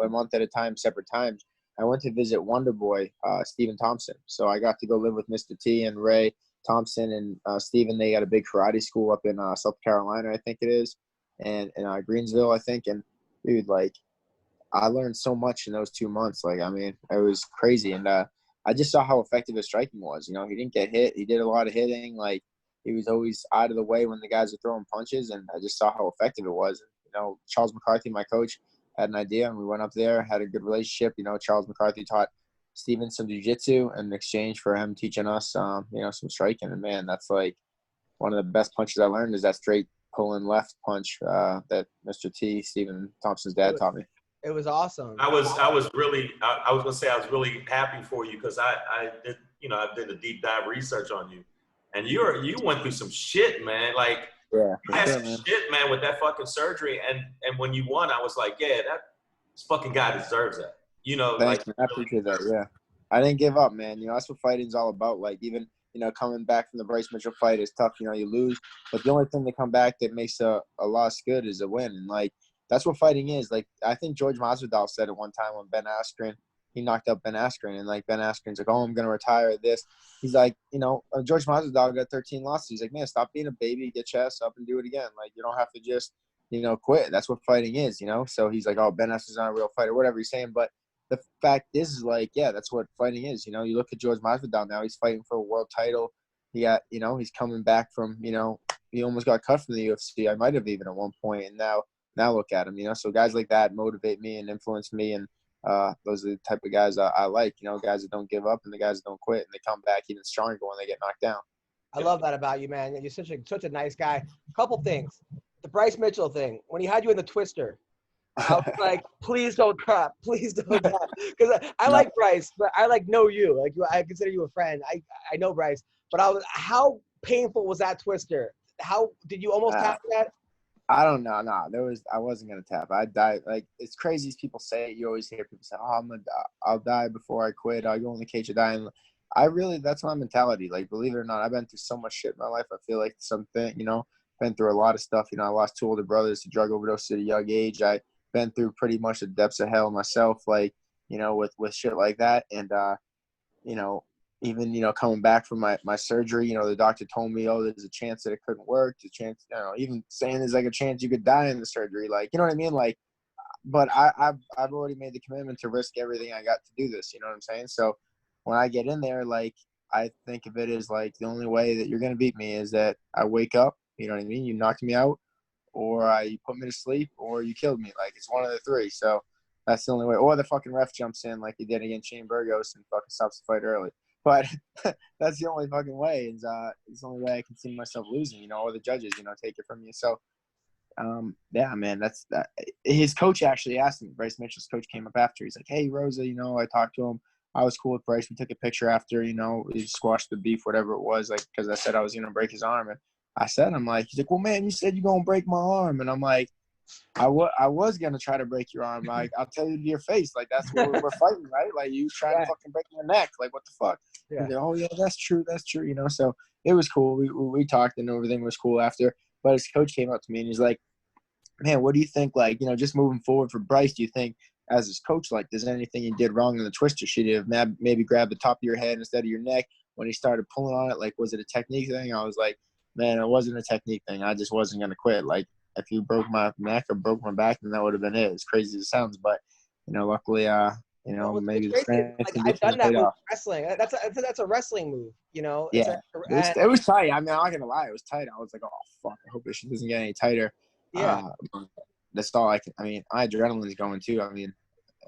a month at a time, separate times. I went to visit Wonder Boy, Stephen Thompson. So I got to go live with Mr. T and Ray Thompson and Steven. They got a big karate school up in South Carolina, I think it is, and in Greensville, I think. And dude, like, I learned so much in those 2 months. Like, I mean, it was crazy. And I just saw how effective his striking was. You know, he didn't get hit. He did a lot of hitting. Like, he was always out of the way when the guys were throwing punches, and I just saw how effective it was. You know, Charles McCarthy, my coach, had an idea, and we went up there, had a good relationship. You know, Charles McCarthy taught Steven some jiu-jitsu in exchange for him teaching us, you know, some striking. And man, that's like one of the best punches I learned is that straight pulling left punch that Mr. T, Stephen Thompson's dad, taught me. It was awesome. I was gonna say I was really happy for you because I did a deep dive research on you, and you went through some shit, man. Like you had some shit, man, with that fucking surgery, and when you won, I was like, yeah, this fucking guy deserves that. You know, thanks, man. I appreciate that. Yeah, I didn't give up, man. You know, that's what fighting's all about. Like, even, you know, coming back from the Bryce Mitchell fight is tough. You know, you lose, but the only thing to come back that makes a loss good is a win. And like, that's what fighting is. Like, I think George Masvidal said it one time when Ben Askren, he knocked out Ben Askren, and like Ben Askren's like, oh, I'm gonna retire this. He's like, you know, George Masvidal got 13 losses. He's like, man, stop being a baby, get your ass up and do it again. Like, you don't have to just, you know, quit. That's what fighting is, you know. So he's like, oh, Ben Askren's not a real fighter, whatever he's saying, but the fact is, like, yeah, that's what fighting is. You know, you look at George Masvidal now, he's fighting for a world title. He got, you know, he's coming back from, you know, he almost got cut from the UFC. I might have even at one point, and now look at him, you know. So guys like that motivate me and influence me, and those are the type of guys I like, you know, guys that don't give up and the guys that don't quit, and they come back even stronger when they get knocked down. I love that about you, man. You're such a nice guy. Couple things. The Bryce Mitchell thing, when he had you in the twister, I was like, please don't tap. Please don't tap. Because I like Bryce, but I know you. Like, I consider you a friend. I know Bryce. But how painful was that twister? How did you almost tap that? I don't know. No, I wasn't gonna tap. I died. Like, it's crazy as people say it. You always hear people say, "Oh, I'll die before I quit. I'll go in the cage to die." And that's my mentality. Like, believe it or not, I've been through so much shit in my life. I feel like something, you know, been through a lot of stuff. You know, I lost 2 older brothers to drug overdose at a young age. I been through pretty much the depths of hell myself, like, you know, with shit like that. And, you know, even, you know, coming back from my surgery, you know, the doctor told me, oh, there's a chance that it couldn't work. There's a chance, you know, even saying there's like a chance you could die in the surgery. Like, you know what I mean? Like, but I've already made the commitment to risk everything I got to do this. You know what I'm saying? So when I get in there, like, I think of it as like the only way that you're going to beat me is that I wake up, you know what I mean? You knocked me out, or you put me to sleep, or you killed me. Like, it's one of the three. So that's the only way. Or the fucking ref jumps in like he did against Shane Burgos and fucking stops the fight early. But that's the only fucking way. It's the only way I can see myself losing, you know, or the judges, you know, take it from you. So, yeah, man, that's that. His coach actually asked him. Bryce Mitchell's coach came up after. He's like, "Hey, Rosa, you know, I talked to him. I was cool with Bryce. We took a picture after, you know, he squashed the beef, whatever it was, like, because I said I was going to break his arm. And I said, I'm like, he's like, well, man, you said you're going to break my arm. And I'm like, I was going to try to break your arm. Like, I'll tell you to your face. Like, that's what we're fighting, right? Like, you trying to fucking break my neck. Like, what the fuck? Yeah. Like, oh, yeah, that's true, you know. So it was cool. We talked and everything was cool after. But his coach came up to me and he's like, man, what do you think, like, you know, just moving forward for Bryce, do you think as his coach, like, there's anything he did wrong in the twister? Should he have maybe grabbed the top of your head instead of your neck when he started pulling on it? Like, was it a technique thing? I was like, man, it wasn't a technique thing. I just wasn't going to quit. Like, if you broke my neck or broke my back, then that would have been it. As crazy as it sounds. But, you know, luckily, you know, maybe the strength like, I've done that move in wrestling. That's a wrestling move, you know? Yeah. It was tight. I mean, I'm not going to lie. It was tight. I was like, oh, fuck, I hope this shit doesn't get any tighter. Yeah. That's all I can. I mean, my adrenaline's going too. I mean,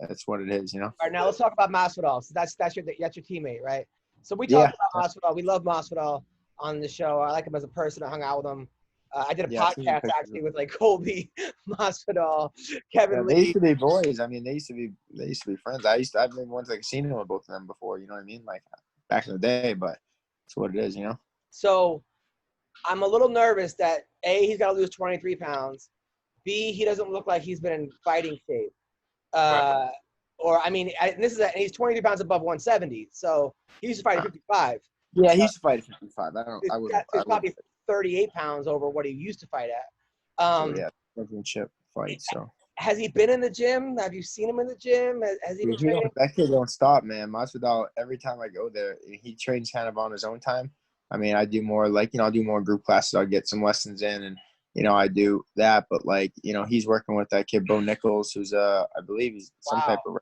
that's what it is, you know. All right, now let's talk about Masvidal. So that's your teammate, right? So we talked about Masvidal. We love Masvidal on the show. I like him as a person. I hung out with him. I did a podcast actually with like Colby, Masvidal, Kevin Lee. They used to be boys. I mean, they used to be friends. I've been once like seen with both of them before. You know what I mean? Like back in the day. But it's what it is, you know. So I'm a little nervous that A, he's got to lose 23 pounds. B, he doesn't look like he's been in fighting shape. Or, I mean, he's 23 pounds above 170. So he used to fight at 55. Yeah, he used to fight at 55. He's probably 38 pounds over what he used to fight at. Championship fight. So has he been in the gym? Have you seen him in the gym? Has he been training? That kid don't stop, man. Masvidal, every time I go there, he trains kind of on his own time. I mean, I do more like, you know, I'll do more group classes. I'll get some lessons in and, you know, I do that, but like, you know, he's working with that kid, Bo Nichols, who's I believe he's some type of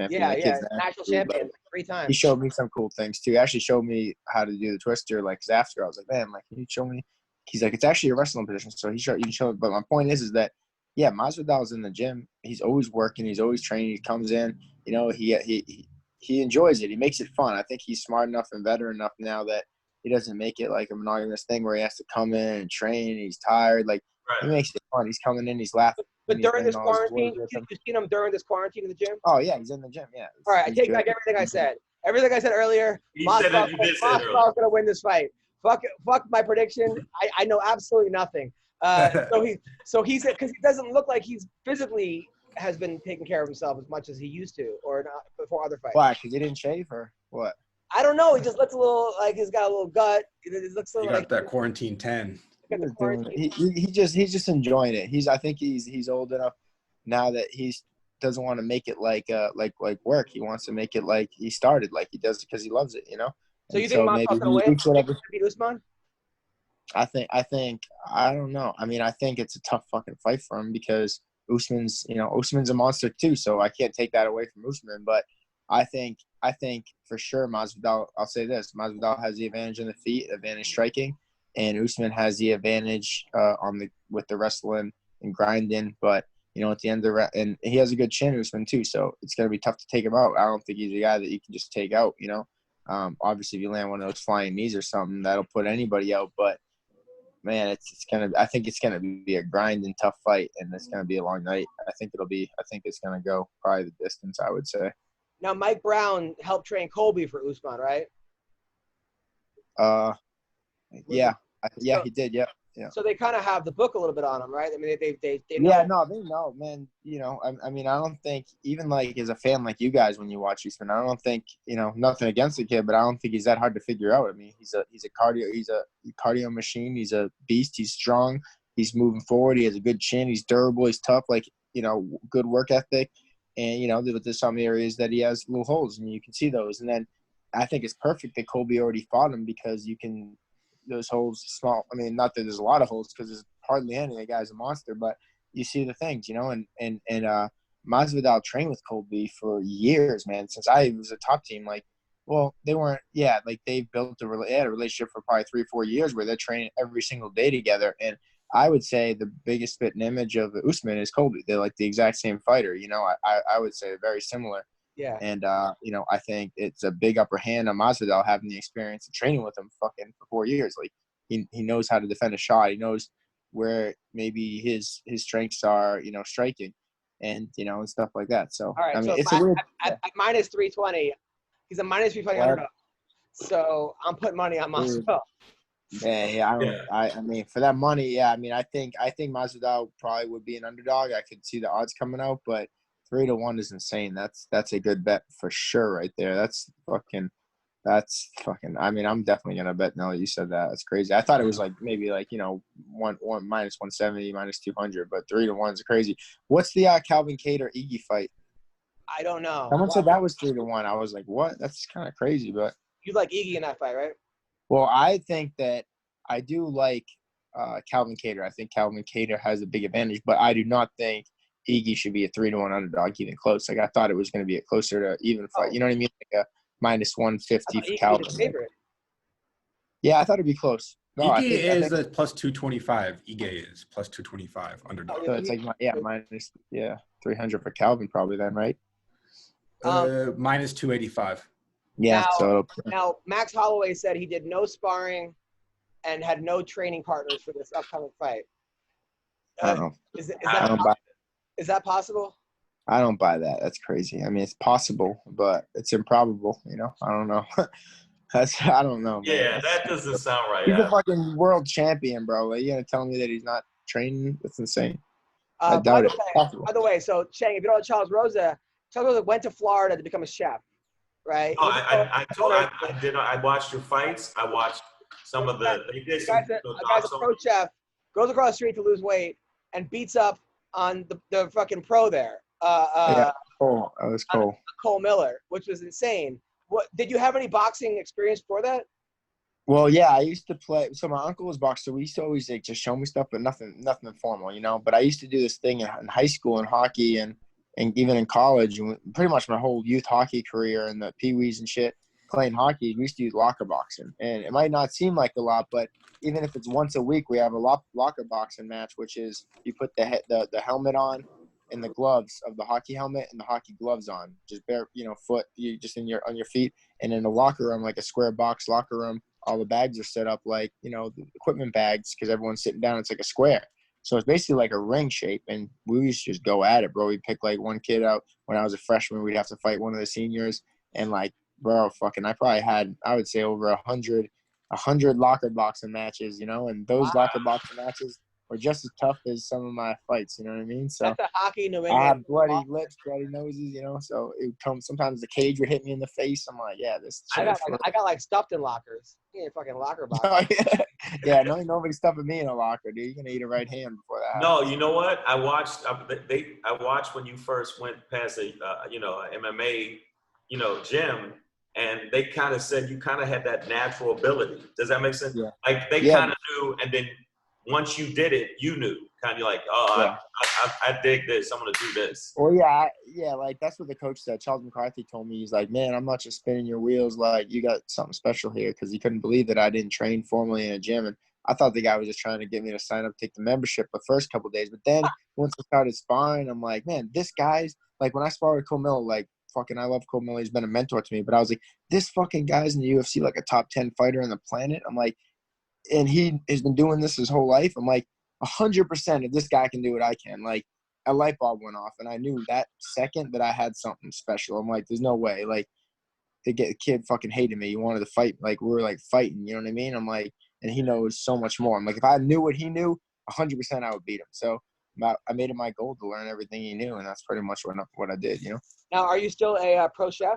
champion. National champion 3 times. He showed me some cool things too. He actually showed me how to do the twister. Like, 'cause after I was like, man, like, can you show me? He's like, it's actually a wrestling position. So you can show it. But my point is that, yeah, Masvidal's in the gym. He's always working. He's always training. He comes in, you know, he enjoys it. He makes it fun. I think he's smart enough and veteran enough now that he doesn't make it like a monogamous thing where he has to come in and train. He's tired. Like, he makes it fun. He's coming in. He's laughing. But during this quarantine, you've seen him during this quarantine in the gym? Oh, yeah. He's in the gym, yeah. All right. I take back everything I said. Everything I said earlier, Masvidal's going to win this fight. Fuck my prediction. I know absolutely nothing. So he's because he doesn't look like he's physically has been taking care of himself as much as he used to, or not before other fights. Why? Because he didn't shave or what? I don't know. He just looks a little like he's got a little gut. It looks a little like that quarantine 10. He's just enjoying it. I think he's old enough now that he doesn't want to make it like work. He wants to make it like he started, like he does because he loves it, you know. So you think Masvidal's gonna win? Beat Usman? I think I don't know. I mean, I think it's a tough fucking fight for him because Usman's a monster too. So I can't take that away from Usman. But I think for sure Masvidal. I'll say this: Masvidal has the advantage in the feet, advantage striking, and Usman has the advantage with the wrestling and grinding. But you know, at the end of and he has a good chin, Usman too. So it's gonna be tough to take him out. I don't think he's a guy that you can just take out. You know, obviously if you land one of those flying knees or something, that'll put anybody out. But man, I think it's gonna be a grind and tough fight, and it's gonna be a long night. I think it's gonna go probably the distance, I would say. Now, Mike Brown helped train Colby for Usman, right? Yeah, he did. Yeah. So they kind of have the book a little bit on him, right? I mean, they know. Yeah, no, they know, man. You know, I mean, I don't think even like as a fan like you guys when you watch Usman, I don't think, you know, nothing against the kid, but I don't think he's that hard to figure out. I mean, he's a cardio machine. He's a beast. He's strong. He's moving forward. He has a good chin. He's durable. He's tough. Like, you know, good work ethic. And, you know, there's some areas that he has little holes, and you can see those. And then I think it's perfect that Colby already fought him because you can – those holes small. I mean, not that there's a lot of holes because there's hardly any. The guy's a monster, but you see the things, you know. And Masvidal trained with Colby for years, man. Since I was a top team, like Well, they weren't. Yeah, like they had a relationship for probably 3 or 4 years where they're training every single day together. And I would say the biggest spitting image of Usman is Colby. They're like the exact same fighter. I would say very similar. Yeah. And I think it's a big upper hand on Masvidal having the experience of training with him fucking for 4 years. Like he knows how to defend a shot. He knows where maybe his strengths are, striking, and and stuff like that. So all right, I mean, so it's a weird. At minus 320, he's a minus 320 underdog. So I'm putting money on Masvidal. I mean, for that money, yeah. I mean, I think Masvidal probably would be an underdog. I could see the odds coming out, but 3-1 is insane. That's a good bet for sure, right there. That's fucking. I mean, I'm definitely gonna bet. No, you said that. That's crazy. I thought it was like maybe like one minus 170, minus 200, but 3-1 is crazy. What's the Calvin Kattar Iggy fight? I don't know. Someone said that was 3-1. I was like, what? That's kind of crazy, but you like Iggy in that fight, right? Well, I think that I do like Calvin Kattar. I think Calvin Kattar has a big advantage, but I do not think Iggy should be a 3-1 underdog even close. Like I thought it was going to be a closer to even fight. You know what I mean? Like a minus 150 for Calvin. Favorite. Yeah, I thought it'd be close. No, Ige is a plus 225. Ige is plus 225 underdog. So it's like minus 300 for Calvin probably then, right? Minus 285. Yeah. Now Max Holloway said he did no sparring and had no training partners for this upcoming fight. I don't know. Is that possible? I don't buy that. That's crazy. I mean, it's possible, but it's improbable. I don't know. I don't know. Man. Yeah, that doesn't sound right. He's a fucking world champion, bro. Are you gonna tell me that he's not training? That's insane. I doubt it. By the way, so Chang, if you don't know Charles Rosa went to Florida to become a chef, right? No, I watched your fights. I watched some of the. They did some. A guy's a pro chef, goes across the street to lose weight, and beats up on the fucking pro there. That was cool. Cole Miller, which was insane. What did you have any boxing experience for that? Well, yeah, I used to play. So my uncle was a boxer. We used to always just show me stuff, but nothing formal, But I used to do this thing in high school and hockey and even in college, and pretty much my whole youth hockey career and the pee-wees and shit, playing hockey. We used to use locker boxing, and it might not seem like a lot, but even if it's once a week, we have a locker boxing match, which is you put the helmet on and the gloves of the hockey helmet and the hockey gloves on, just bare, foot, you just on your feet, and in the locker room, like a square box locker room, all the bags are set up like, the equipment bags because everyone's sitting down. It's like a square. So it's basically like a ring shape, and we used to just go at it, bro. We'd pick like one kid out when I was a freshman. We'd have to fight one of the seniors, and like, bro, I probably had, I would say, over 100 locker boxing matches, and those locker boxing matches were just as tough as some of my fights, you know what I mean? So that's a hockey New England. I have bloody lips, bloody noses, so it would come. Sometimes the cage would hit me in the face. I'm like, yeah, this. I got like stuffed in lockers. You ain't fucking locker box. Oh, yeah, nobody stuffing me in a locker, dude. You're gonna eat a right hand before that happens. No, you know what? I watched when you first went past a MMA, gym, and they kind of said you kind of had that natural ability. Does that make sense? Yeah. Like they kind of knew, and then once you did it, you knew. Kind of like, I dig this. I'm gonna do this. Well, like that's what the coach said. Charles McCarthy told me, he's like, man, I'm not just spinning your wheels. Like you got something special here, because he couldn't believe that I didn't train formally in a gym, and I thought the guy was just trying to get me to sign up, take the membership the first couple of days. But then once I started sparring, I'm like, man, this guy's like, when I sparred with Cole Miller, like fucking, I love Cole Miller. He's been a mentor to me. But I was like, this fucking guy's in the UFC, like a top 10 fighter on the planet. I'm like, and he has been doing this his whole life. I'm like, 100% if this guy can do it, I can. Like, a light bulb went off, and I knew that second that I had something special. I'm like, there's no way. Like, the kid fucking hated me. He wanted to fight. Like, we were, like, fighting. You know what I mean? I'm like, and he knows so much more. I'm like, if I knew what he knew, 100% I would beat him. So I made it my goal to learn everything he knew, and that's pretty much what I did, Now, are you still a pro chef?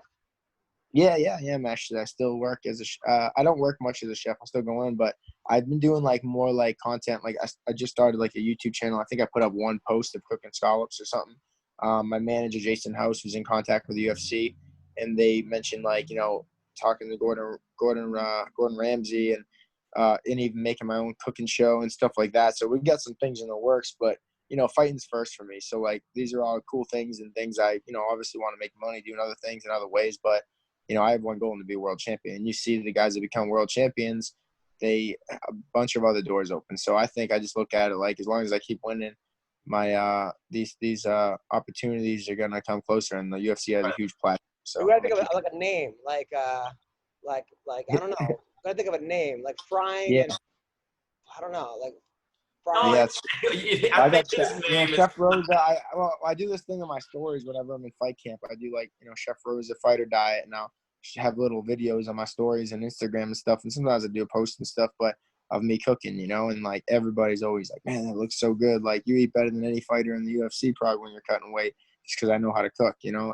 Yeah, I'm actually. I still work as I don't work much as a chef. I still go in, but I've been doing like more like content. Like I just started like a YouTube channel. I think I put up one post of cooking scallops or something. My manager Jason House was in contact with the UFC, and they mentioned like talking to Gordon Ramsay and even making my own cooking show and stuff like that. So we got some things in the works, but fighting's first for me. So like these are all cool things and things I obviously want to make money doing other things in other ways, but I have one goal to be a world champion. And you see the guys that become world champions, a bunch of other doors open. So I think I just look at it like, as long as I keep winning, my these opportunities are gonna come closer, and the UFC has a huge platform. So we gotta think of like a name, like I don't know. Gotta think of a name, like frying and I don't know, like frying. Yeah, I got Chef Rosa. I do this thing in my stories whenever I'm in fight camp. I do like Chef Rosa fighter diet, and I'll have little videos on my stories and Instagram and stuff. And sometimes I do a post and stuff, but of me cooking, and like everybody's always like, man, that looks so good. Like you eat better than any fighter in the UFC probably when you're cutting weight, just because I know how to cook, and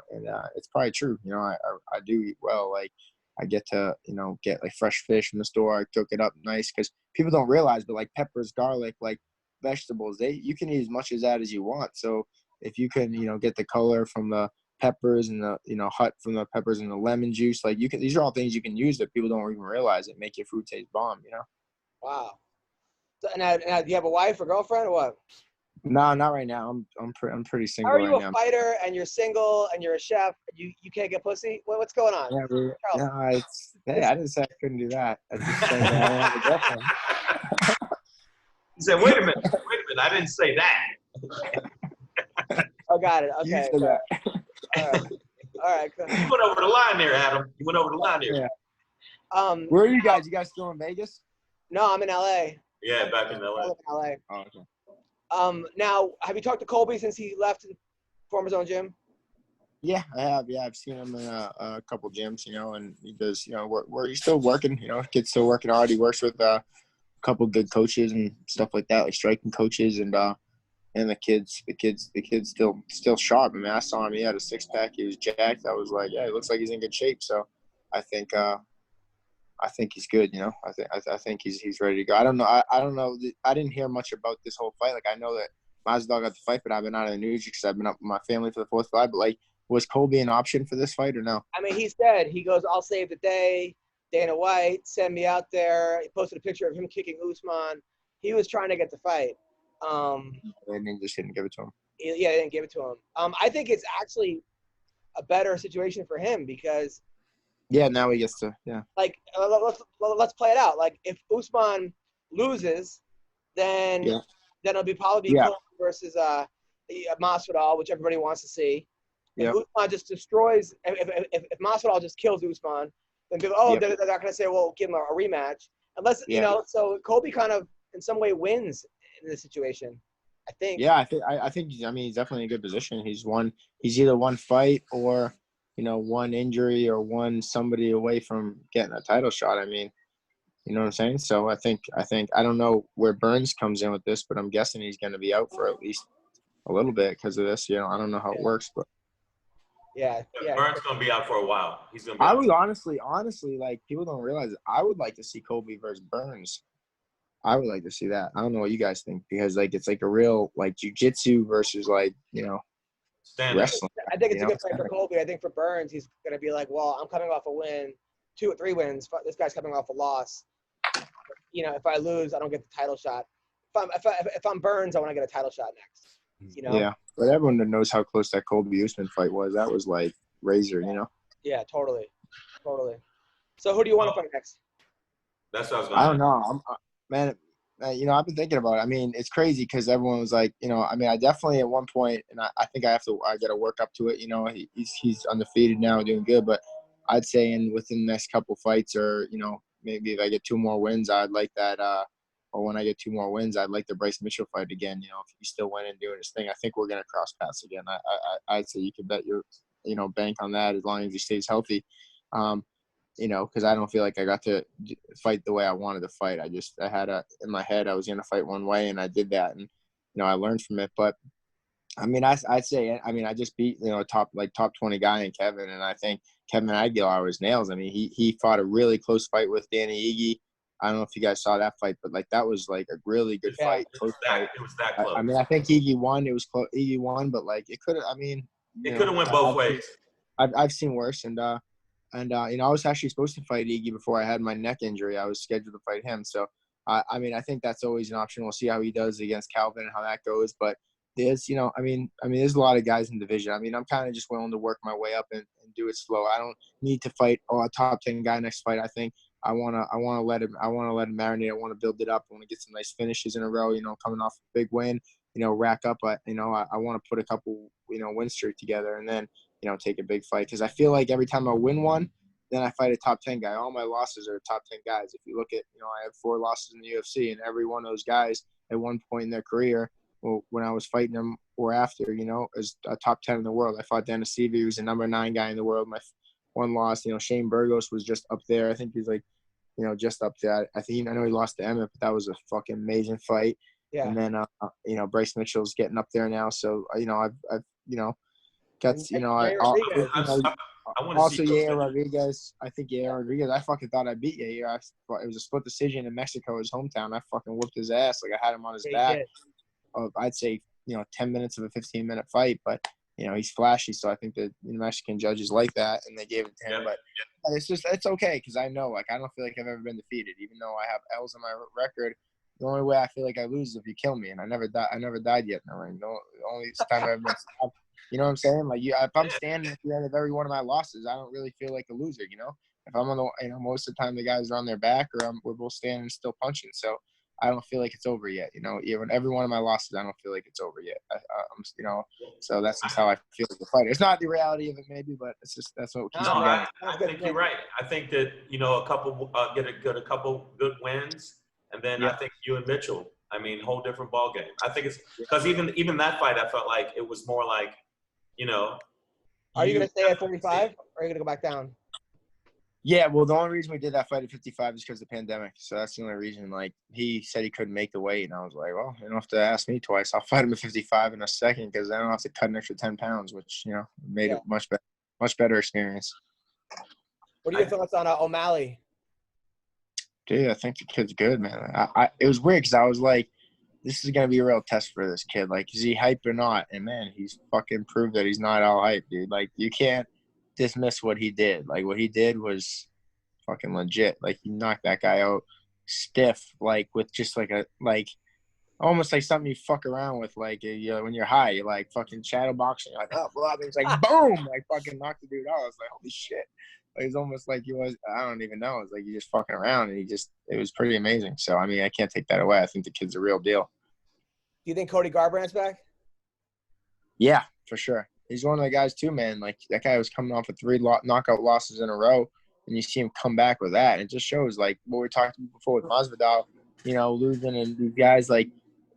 it's probably true. I do eat well. Like I get to, get like fresh fish from the store. I cook it up nice, because people don't realize, but like peppers, garlic, like vegetables, you can eat as much of that as you want. So if you can, get the color from the peppers and the, hut from the peppers and the lemon juice, like these are all things you can use that people don't even realize that make your food taste bomb, Wow. So, now, do you have a wife or girlfriend or what? No, not right now. I'm pretty single. How are you right a now. Fighter and you're single and you're a chef? You can't get pussy? What's going on? I didn't say I couldn't do that. I just said that I don't have a girlfriend. He said, wait a minute, I didn't say that. Oh, got it. Okay. You said that. All right. Cool. You went over the line there, Adam. You went over the line there. Yeah. Where are you guys? You guys still in Vegas? No, I'm in LA. Yeah, back in LA. I live in LA. Oh, okay. Now, have you talked to Colby since he left and formed his own gym? Yeah, I have. Yeah, I've seen him in a couple gyms, and he does, he's still working, kid's still working hard. He works with a couple good coaches and stuff like that, like striking coaches, and the kids still sharp. I mean, I saw him, he had a six pack, he was jacked. I was like, yeah, it looks like he's in good shape. So I think he's good, I think he's ready to go. I don't know. I don't know. I didn't hear much about this whole fight. Like, I know that Masvidal got the fight, but I've been out of the news because I've been up with my family for the 4th of July. But like, was Colby an option for this fight or no? I mean, he goes, I'll save the day. Dana White, send me out there. He posted a picture of him kicking Usman. He was trying to get the fight. They just didn't give it to him. They didn't give it to him. I think it's actually a better situation for him because now he gets to like let's play it out. Like if Usman loses, then it'll probably be Colby versus Masvidal, which everybody wants to see. If Usman just destroys, if Masvidal just kills Usman, then people, they're not going to say, well, give him a rematch. Unless, so Colby kind of in some way wins in this situation, I think. Yeah, I think he's definitely in a good position. He's either one fight or, one injury or somebody away from getting a title shot. I mean, you know what I'm saying? So I think I don't know where Burns comes in with this, but I'm guessing he's going to be out for at least a little bit because of this. I don't know how it works, but. Yeah. Burns gonna be out for a while. He's gonna be. I would honestly, like people don't realize it. I would like to see Colby versus Burns. I would like to see that. I don't know what you guys think because like it's like a real like jiu-jitsu versus like wrestling. I think it's a good fight for Colby. I think for Burns, he's gonna be like, well, I'm coming off a win, 2 or 3 wins. This guy's coming off a loss. If I lose, I don't get the title shot. If I'm Burns, I want to get a title shot next. Yeah, but everyone knows how close that Colby Usman fight was. That was like razor, Yeah, totally. So who do you want to fight next? That's what I was going to I don't know. I've been thinking about it. I mean, it's crazy because everyone was like, I definitely at one point, and I think I got to work up to it. He's undefeated now, doing good, but I'd say within the next couple fights, or maybe if I get 2 more wins, I'd like that. Or when I get 2 more wins, I'd like the Bryce Mitchell fight again. If he's still winning, doing his thing, I think we're gonna cross paths again. I'd say you can bet your, bank on that as long as he stays healthy. Because I don't feel like I got to fight the way I wanted to fight. I had in my head I was gonna fight one way, and I did that, and I learned from it. But I'd say I just beat top 20 guy in Kevin, and I think Kevin Aguilar was nails. He fought a really close fight with Danny Ige. I don't know if you guys saw that fight, but like that was like a really good fight. It was that close. I think Ige won. It was close. Ige won, but like it could have. It could have went both ways. I've seen worse, and I was actually supposed to fight Ige before I had my neck injury. I was scheduled to fight him, so I think that's always an option. We'll see how he does against Calvin and how that goes. But there's, there's a lot of guys in the division. I mean, I'm kind of just willing to work my way up and do it slow. I don't need to fight a top 10 guy next fight. I think I want to let him marinate. I want to build it up. I want to get some nice finishes in a row, coming off a big win, rack up. I want to put a couple, win streak together and then, take a big fight. Cause I feel like every time I win one, then I fight a top 10 guy. All my losses are top 10 guys. If you look at, I have 4 losses in the UFC, and every one of those guys at one point in their career, well, when I was fighting them or after, as a top 10 in the world. I fought Dennis Seavey, who's the number 9 guy in the world. My one loss, Shane Burgos was just up there. I think he's like, just up there. I know he lost to Emmett, but that was a fucking amazing fight. Yeah. And then, Bryce Mitchell's getting up there now. So, I've got, also, Yair Rodriguez. I think Yair Rodriguez. I fucking thought I beat Yair. It was a split decision in Mexico, his hometown. I fucking whooped his ass. Like, I had him on his back. I'd say 10 minutes of a 15-minute fight, but he's flashy, so I think the Mexican judges like that, and they gave it to him. But it's okay because I know, like, I don't feel like I've ever been defeated, even though I have L's on my record. The only way I feel like I lose is if you kill me, and I never died yet in the ring. The only time I've ever been stopped. You know what I'm saying? Like, if I'm standing at the end of every one of my losses, I don't really feel like a loser. If I'm on the, most of the time the guys are on their back or we're both standing still punching. So I don't feel like it's over yet. Even every one of my losses, I don't feel like it's over yet. So that's just how I feel as a fighter. It's not the reality of it, maybe, but it's just that's what keeps me going. I think you're right. I think that a couple get a couple good wins, and then I think you and Mitchell. I mean, whole different ball game. I think it's because even that fight, I felt like it was more like. Are you going to stay at 45 or are you going to go back down? Yeah, well, the only reason we did that fight at 55 is because of the pandemic. So that's the only reason. Like, he said he couldn't make the weight, and I was like, well, you don't have to ask me twice. I'll fight him at 55 in a second because I don't have to cut an extra 10 pounds, which, made it much better experience. What are your thoughts on O'Malley? Dude, I think the kid's good, man. It was weird because I was like, this is going to be a real test for this kid. Like, is he hyped or not? And, man, he's fucking proved that he's not all hype, dude. Like, you can't dismiss what he did. Like, what he did was fucking legit. Like, he knocked that guy out stiff, like, with just, almost like something you fuck around with, like, when you're high. You're, like, fucking shadow boxing. You're like, oh, blah. And it's like, boom! Like, fucking knocked the dude out. I was like, holy shit. Like, it's almost like he was, I don't even know. It's like you just fucking around, and it was pretty amazing. So, I mean, I can't take that away. I think the kid's a real deal. Do you think Cody Garbrandt's back? Yeah, for sure. He's one of the guys too, man. Like, that guy was coming off of 3 knockout losses in a row, and you see him come back with that. It just shows, like, what we were talking about before with Masvidal, losing, and these guys, like,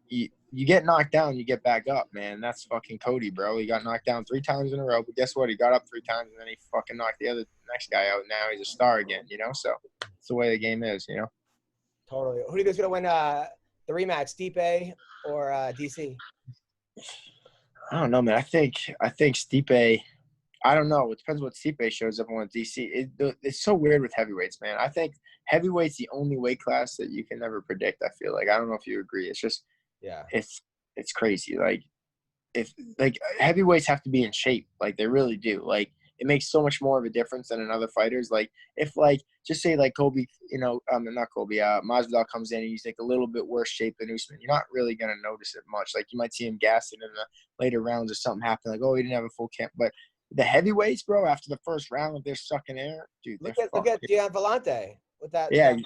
you get knocked down, you get back up, man. That's fucking Cody, bro. He got knocked down 3 times in a row, but guess what? He got up 3 times, and then he fucking knocked the next guy out, and now he's a star again, So it's the way the game is, Totally. Who do you think's going to win the rematch, Stipe or DC? I don't know, man. I think Stipe. I don't know. It depends what Stipe shows up on DC. It's so weird with heavyweights, man. I think heavyweight's the only weight class that you can never predict. I feel like I don't know if you agree. It's just it's crazy. Like heavyweights have to be in shape. Like they really do. Like it makes so much more of a difference than in other fighters. Like if just say like Kobe, not Kobe, Masvidal comes in and he's like a little bit worse shape than Usman. You're not really gonna notice it much. Like you might see him gassing in the later rounds or something happen. Like, oh, he didn't have a full camp. But the heavyweights, bro, after the first round, if they're sucking air, dude. Look at Gian Vellante with that. Yeah.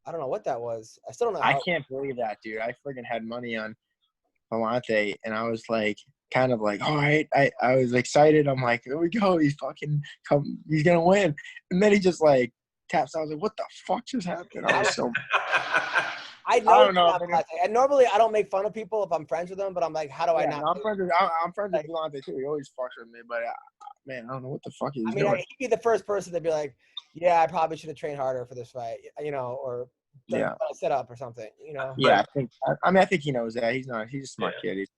I don't know what that was. I still don't know. I can't believe that, dude. I friggin' had money on Vellante, and I was like, kind of like, all right. I was excited. I'm like, here we go. He's fucking come. He's gonna win. And then he just like taps. I was like, what the fuck just happened? I was so. I don't know. And normally I don't make fun of people if I'm friends with them, but I'm like, how do I not? I'm friends with Vellante too. He always fucks with me, but man, I don't know what the fuck he's doing. He'd be the first person to be like, yeah, I probably should have trained harder for this fight, or set up or something, Yeah, I think he knows that. He's a smart kid. He's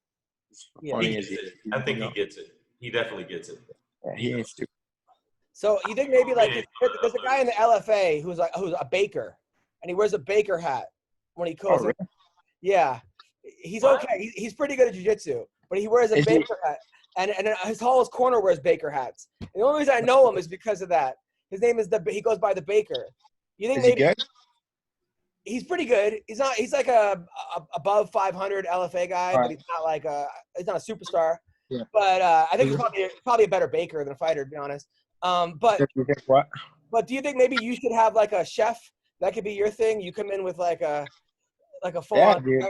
funny as he is. I think he gets it. He definitely gets it. Yeah, he needs to. So you think maybe like there's a guy in the LFA who's a baker, and he wears a baker hat when he cooks. Oh, really? Yeah, he's okay. He's pretty good at jiu-jitsu, but he wears a baker hat, and his tallest corner wears baker hats. And the only reason I know him is because of that. His name is he goes by the Baker. You think is he good? He's pretty good. He's like a above 500 LFA guy, but he's not a superstar. Yeah. But I think he's probably a better baker than a fighter, to be honest. But you think what? But do you think maybe you should have like a chef? That could be your thing. You come in with like a full on. Dude.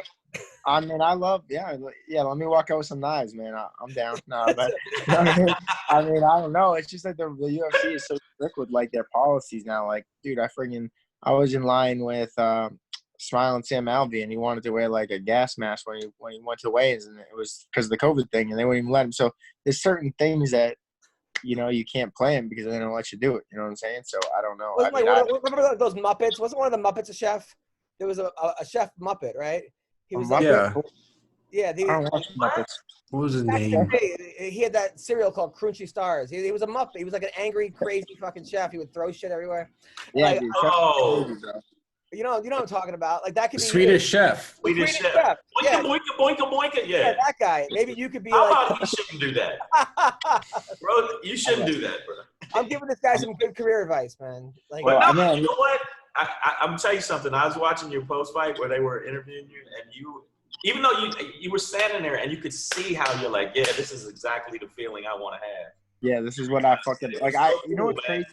I mean, I love, let me walk out with some knives, man. I'm down. No, but you know what I mean? I mean, I don't know. It's just like the UFC is so strict with like their policies now. Like, dude, I was in line with Smiling Sam Alvey, and he wanted to wear like a gas mask when he went to the weigh-ins, and it was because of the COVID thing, and they wouldn't even let him. So there's certain things that, you know, you can't plan because they don't let you do it. You know what I'm saying? So I don't know. Remember those Muppets? Wasn't one of the Muppets a chef? There was a chef Muppet, right? He was I don't watch Muppets. What was his name? He had that cereal called Crunchy Stars. He was a Muppet. He was like an angry, crazy fucking chef. He would throw shit everywhere. Yeah, like, dude. You know what I'm talking about? Like that could be Swedish chef. Swedish chef. Yeah. Boinka. Yeah, that guy. Maybe you could be How like. about you shouldn't do that, bro? You shouldn't do that, bro. I'm giving this guy some good career advice, man. Like, you know what? I'm gonna tell you something. I was watching your post fight where they were interviewing you, and even though you were standing there and you could see how you're like, yeah, this is exactly the feeling I want to have. Yeah, this is what I fucking like. You know what's crazy?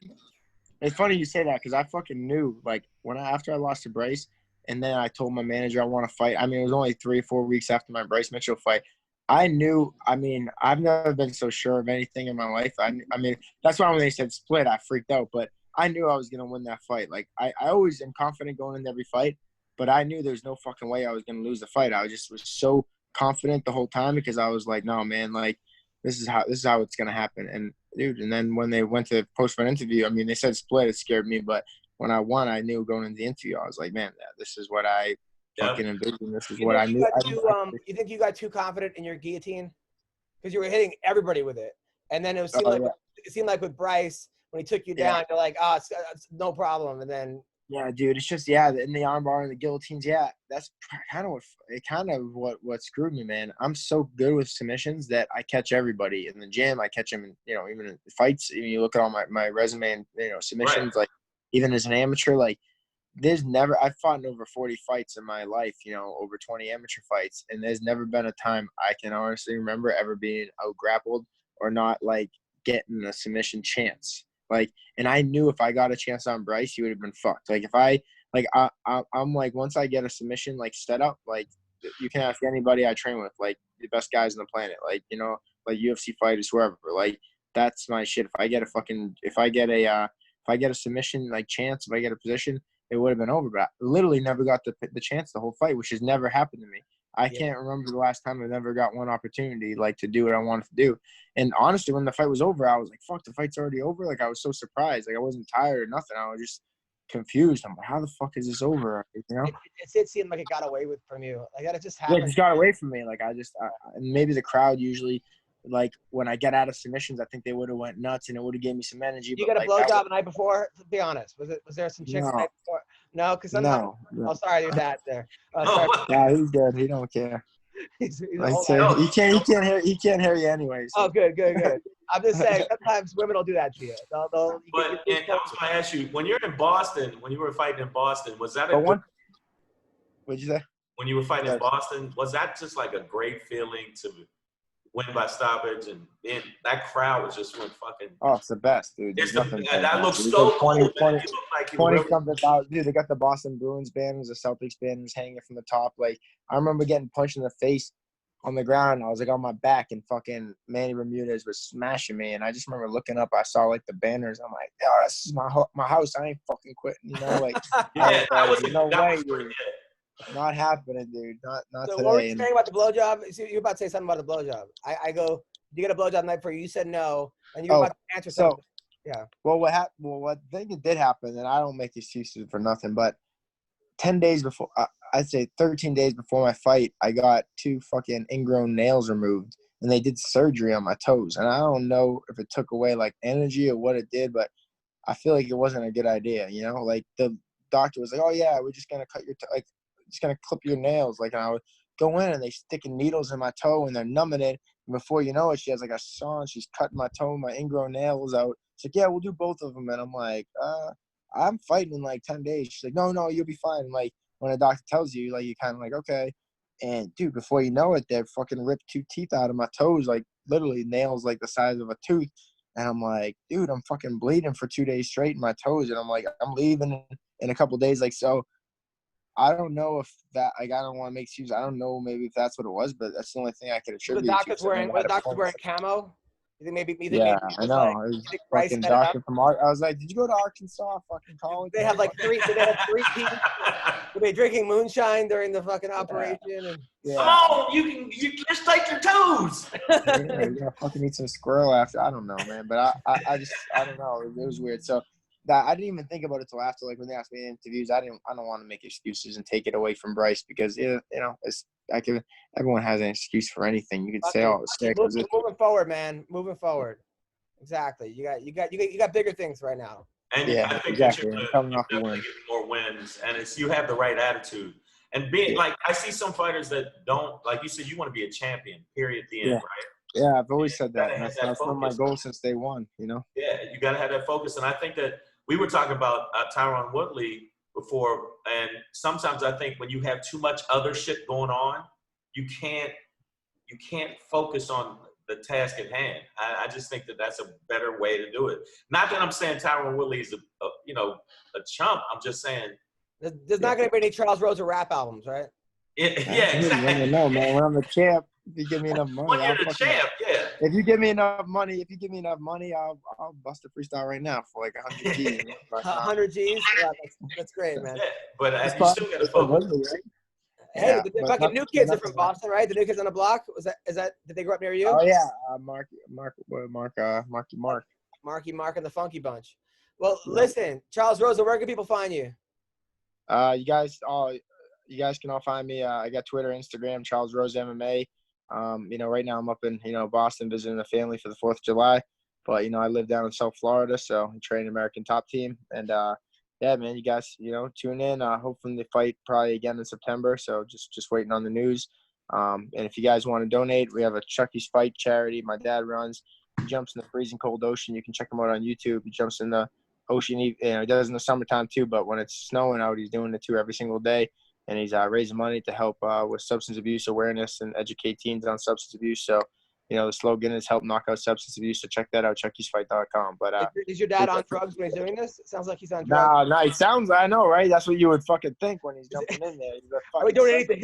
It's funny you say that because I fucking knew like after I lost to Bryce, and then I told my manager I want to fight. I mean, it was only 3 or 4 weeks after my Bryce Mitchell fight. I knew. I mean, I've never been so sure of anything in my life. I mean, that's why when they said split, I freaked out. But I knew I was gonna win that fight. Like I always am confident going into every fight, but I knew there's no fucking way I was gonna lose the fight. I was so confident the whole time because I was like, no, man, like this is how it's gonna happen. And dude, and then when they went to post-fight interview, I mean, they said split, it scared me, but when I won, I knew going into the interview, I was like, man, this is what I fucking envisioned. This is what I knew. You think you got too confident in your guillotine because you were hitting everybody with it, and then it seemed like with Bryce when he took you down, you're like, it's no problem, and then. Yeah, dude, it's just in the armbar and the guillotines. Yeah, that's kind of what screwed me, man. I'm so good with submissions that I catch everybody in the gym. I catch them, even in fights. You look at all my resume and submissions. Right. Like even as an amateur, like I've fought in over 40 fights in my life. Over 20 amateur fights, and there's never been a time I can honestly remember ever being out grappled or not like getting a submission chance. Like, and I knew if I got a chance on Bryce, he would have been fucked. Like, I'm like, once I get a submission, like, set up, like, you can ask anybody I train with, like, the best guys on the planet, like, like UFC fighters, whoever, like, that's my shit. If I get a submission, like, chance, if I get a position, it would have been over. But I literally never got the chance the whole fight, which has never happened to me. I can't remember the last time I've never got one opportunity, like, to do what I wanted to do. And honestly, when the fight was over, I was like, fuck, the fight's already over? Like, I was so surprised. Like, I wasn't tired or nothing. I was just confused. I'm like, how the fuck is this over? It seemed like it got away from you. Like, that just happened. Yeah, it just got away from me. Like, and maybe the crowd usually, like, when I get out of submissions, I think they would have went nuts and it would have gave me some energy. You got a blowjob the night before? To be honest, was there some chicks the night before? No, because no. Oh, sorry, your dad there. Yeah, he's good. He don't care. He can't hear you anyways. So. Oh, good. I'm just saying, sometimes women will do that to you. And I was going to ask you, when you're in Boston, when you were fighting in Boston, was that what'd you say? When you were fighting in Boston, was that just like a great feeling to win by stoppage, and then that crowd was just fucking. Oh, it's the best, dude. That looks so cool. 20 something thousand. Dude, they got the Boston Bruins banners, the Celtics banners hanging from the top. Like, I remember getting punched in the face on the ground. I was like on my back, and fucking Manny Bermudez was smashing me. And I just remember looking up. I saw like the banners. I'm like, this is my house. I ain't fucking quitting. Like, no way, dude. Not happening, dude. Not so today. What were you saying about the blowjob? You're about to say something about the blowjob. I go, did you get a blowjob the night before? You said no, and you were about to answer something. Yeah. Well, what happened? Well, what I think it did happen, and I don't make excuses for nothing, but 10 days before, I'd say 13 days before my fight, I got 2 fucking ingrown nails removed, and they did surgery on my toes. And I don't know if it took away like energy or what it did, but I feel like it wasn't a good idea. Like the doctor was like, "Oh yeah, we're just gonna cut your just gonna clip your nails." Like, and I would go in and they sticking needles in my toe and they're numbing it. And before you know it, she has like a saw and she's cutting my toe, my ingrown nails out. She's like, "Yeah, we'll do both of them." And I'm like, I'm fighting in like 10 days. She's like, no, you'll be fine. And like when a doctor tells you, like, you kind of like, okay. And dude, before you know it, they fucking ripped 2 teeth out of my toes, like literally nails like the size of a tooth. And I'm like, dude, I'm fucking bleeding for 2 days straight in my toes. And I'm like, I'm leaving in a couple of days. Like, so I don't know if that, like, I don't want to make excuses. I don't know maybe if that's what it was, but that's the only thing I could attribute. The doctor's wearing camo? You think maybe yeah, I know. Like, I was fucking doctor from I was like, did you go to Arkansas fucking college? They have like three teeth. Were they drinking moonshine during the fucking operation? And, Come on, you just take your toes. You gotta fucking eat some squirrel after. I don't know, man. But I just don't know. It was weird. So that I didn't even think about it till after, like when they asked me in interviews. I don't want to make excuses and take it away from Bryce because everyone has an excuse for anything. You could say, "Oh, it's sick." Moving forward, man. Moving forward. Exactly. You got bigger things right now. And yeah, I think exactly. You're coming off the definitely win. getting more wins, and you have the right attitude. And being like, I see some fighters that don't, like you said, you want to be a champion. Period. The end, right? Yeah, I've always said that. That's been my goal since day one. You know. Yeah, you got to have that focus, and I think that we were talking about Tyron Woodley before, and sometimes I think when you have too much other shit going on, you can't focus on the task at hand. I just think that that's a better way to do it. Not that I'm saying Tyron Woodley is a chump. I'm just saying there's not going to be any Charles Rosa rap albums, right? Yeah, exactly. No, man. When I'm the champ, if you give me enough money, when you're the champ, yeah. If you give me enough money, I'll bust a freestyle right now for like 100 G's. 100 G's? Yeah, that's great, man. Yeah, but you still got to focus. Right? Hey, yeah, the fucking new kids are from Boston, right? The new kids on the block. Is that? Did they grow up near you? Oh yeah, Marky Mark and the Funky Bunch. Well, listen, Charles Rosa, where can people find you? You guys can all find me. I got Twitter, Instagram, Charles Rosa MMA. Right now I'm up in Boston visiting the family for the 4th of July, but I live down in South Florida, so I train American Top Team, and yeah, man, you guys, tune in. Hopefully they fight probably again in September. So just waiting on the news. And if you guys want to donate, we have a Chucky's Fight charity my dad runs. He jumps in the freezing cold ocean. You can check him out on YouTube. He jumps in the ocean. He does in the summertime too, but when it's snowing out, he's doing it too every single day. And he's raising money to help with substance abuse awareness and educate teens on substance abuse. So, the slogan is help knock out substance abuse. So check that out, chuckysfight.com. But is your dad on drugs when he's doing this? It sounds like he's on drugs. No, it sounds, I know, right? That's what you would fucking think when he's jumping in there. Are we doing anything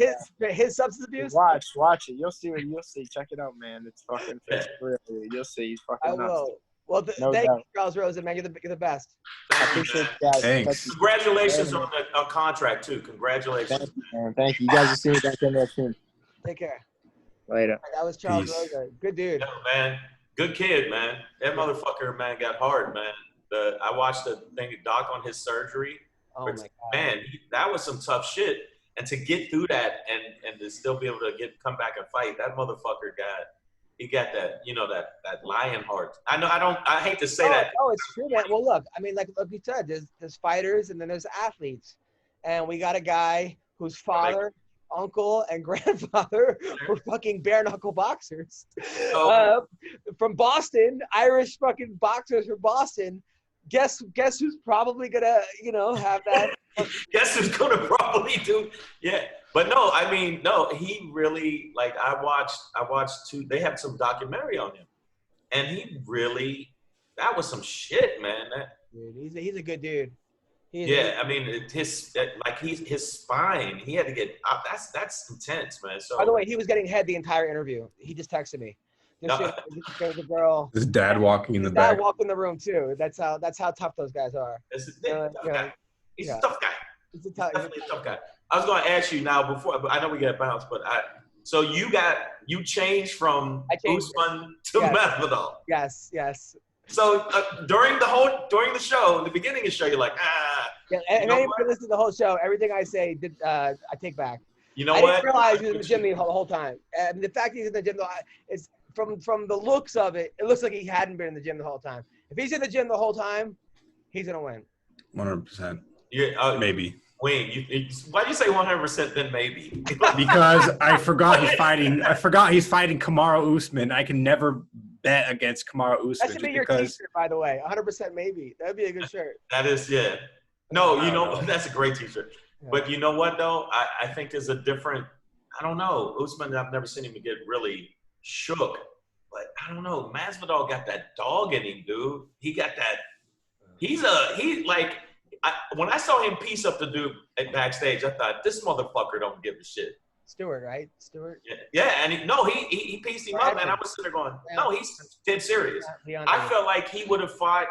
his substance abuse? Watch it. You'll see. Check it out, man. It's fucking real. You'll see. He's fucking nuts. I will. Well, thank you, Charles Rosa, man. You're the best. I appreciate you guys. Thanks. Congratulations on the contract, too. Congratulations. Thank you. You guys will see me back in there soon. Take care. Later. That was Charles Rosa. Good dude. Yeah, man. Good kid, man. That motherfucker, man, got hard, man. I watched the thing, doc on his surgery. Oh, my God. Man, that was some tough shit. And to get through that and to still be able to come back and fight, that motherfucker got that, that lion heart. I hate to say that. Oh, it's true, man. Well, look, I mean, like you said, there's fighters and then there's athletes. And we got a guy whose father, uncle, and grandfather were fucking bare knuckle boxers. From Boston, Irish fucking boxers from Boston. Guess who's probably gonna, have that. Guess who's gonna probably do? Yeah. But no, I mean, no, he really, like, I watched two, they had some documentary on him. And he really, that was some shit, man. Dude, he's a good dude. I mean, his spine, he had to get, that's intense, man. So, by the way, he was getting head the entire interview. He just texted me. There's a girl. His dad walking in the back. Dad walked in the room too. That's how tough those guys are. He's a tough guy. He's definitely a tough guy. I was going to ask you now but I know we got bounced, but so you changed from Usman to Masvidal. Yes. So during the show, in the beginning of the show, you're like, Yeah, and anyone who listens to the whole show, everything I say, I take back. You know I what? didn't realize he was in the gym the whole time. And the fact he's in the gym, it's from the looks of it, it looks like he hadn't been in the gym the whole time. If he's in the gym the whole time, he's gonna win. 100%. Yeah, maybe. Wayne, why do you say 100% then maybe? Because I forgot he's fighting Kamaru Usman. I can never bet against Kamaru Usman. That should be your t-shirt, by the way. 100% maybe. That'd be a good shirt. That is, yeah. No, that's a great t-shirt. But you know what, though? I think there's a different – I don't know. Usman, I've never seen him get really shook. But I don't know. Masvidal got that dog in him, dude. He got that – when I saw him piece up the dude backstage, I thought, this motherfucker don't give a shit. Stewart, right? Stewart? Yeah, and he pieced him up, and I was sitting there going, no, he's dead serious. I felt like he would have fought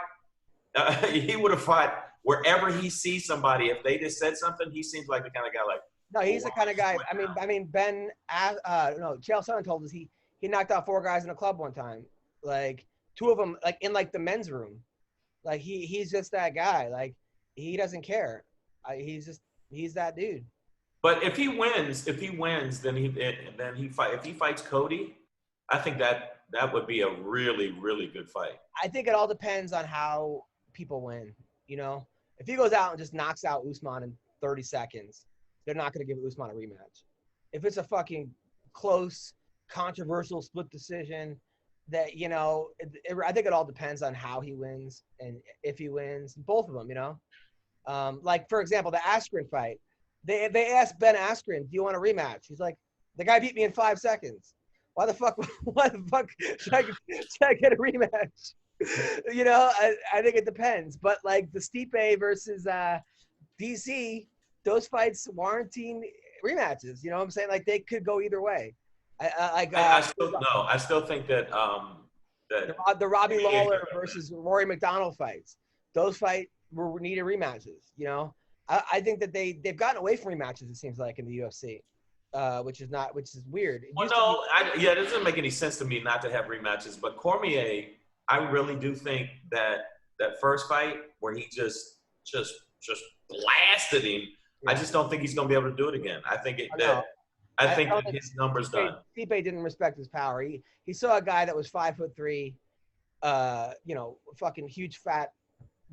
wherever he sees somebody. If they just said something, he seems like the kind of guy like. No, he's the kind of guy. I mean, Chael Sonnen told us he knocked out 4 guys in a club one time. Like 2 of them, like in like the men's room. Like he's just that guy. Like he doesn't care. He's that dude. But if he wins, then he fight. If he fights Cody, I think that would be a really, really good fight. I think it all depends on how people win. You know, if he goes out and just knocks out Usman in 30 seconds, they're not going to give Usman a rematch. If it's a fucking close, controversial split decision, that I think it all depends on how he wins and if he wins. Both of them, like for example, the Askren fight. They asked Ben Askren, "Do you want a rematch?" He's like, "The guy beat me in 5 seconds. Why the fuck should I get a rematch?" I think it depends. But like the Stipe versus DC, those fights warranting rematches. You know what I'm saying? Like they could go either way. I still think that the Robbie Lawler versus Rory McDonald fights. Those fights were needed rematches. I think that they've gotten away from rematches. It seems like in the UFC, which is weird. It doesn't make any sense to me not to have rematches. But Cormier, I really do think that first fight where he just blasted him. Yeah. I just don't think he's going to be able to do it again. I think his number's done. Stipe didn't respect his power. He saw a guy that was 5'3", fucking huge fat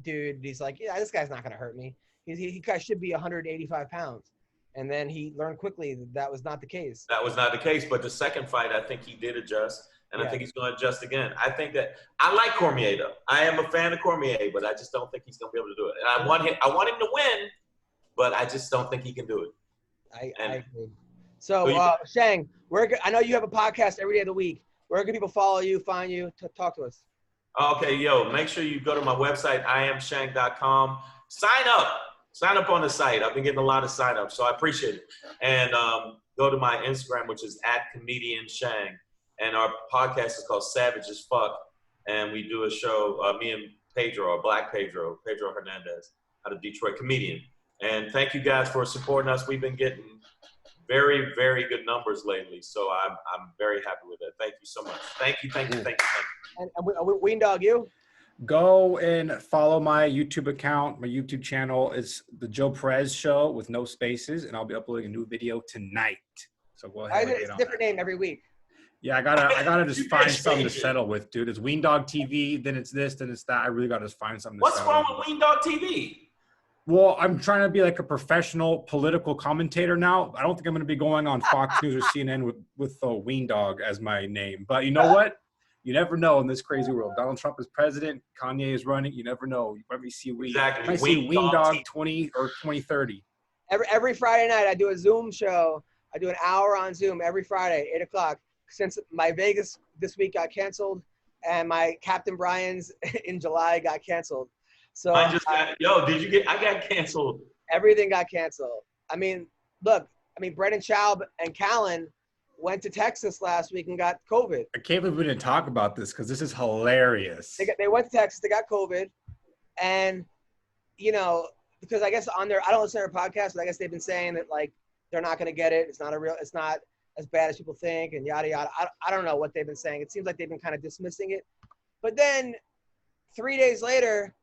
dude. He's like, yeah, this guy's not going to hurt me. He should be 185 pounds. And then he learned quickly that was not the case. That was not the case. But the second fight, I think he did adjust. And I think he's going to adjust again. I think that – I like Cormier, though. I am a fan of Cormier, but I just don't think he's going to be able to do it. And I want him to win, but I just don't think he can do it. I agree. So, Shang, I know you have a podcast every day of the week. Where can people follow you, find you, talk to us? Okay, make sure you go to my website, iamshank.com. Sign up on the site. I've been getting a lot of sign-ups, so I appreciate it. And go to my Instagram, which is @comedianshang. And our podcast is called Savage as Fuck. And we do a show, me and Pedro Hernandez, out of Detroit, comedian. And thank you guys for supporting us. We've been getting very, very good numbers lately. So I'm very happy with it. Thank you so much. Thank you. And Ween Dog, you? Go and follow my YouTube account. My YouTube channel is The Joe Perez Show with no spaces, and I'll be uploading a new video tonight. So go ahead. It's a different name every week. Yeah, I gotta just find something to settle with, dude. It's Ween Dog TV, then it's this, then it's that. I really gotta just find something. What's wrong with Ween Dog TV? Well, I'm trying to be like a professional political commentator now. I don't think I'm going to be going on Fox News or CNN with Ween Dog as my name. But you know what? You never know in this crazy world. Donald Trump is president. Kanye is running. You never know. You might see Ween Dog 20 or 2030. Every Friday night, I do a Zoom show. I do an hour on Zoom every Friday, 8 o'clock. Since my Vegas this week got canceled and my Captain Brian's in July got canceled. So I got canceled. Everything got canceled. I mean, Brendan Schaub and Callan went to Texas last week and got COVID. I can't believe we didn't talk about this because this is hilarious. They went to Texas, they got COVID, and because I guess I don't listen to their podcast, but I guess they've been saying that like they're not going to get it. It's not as bad as people think, and yada yada. I don't know what they've been saying. It seems like they've been kind of dismissing it. But then 3 days later,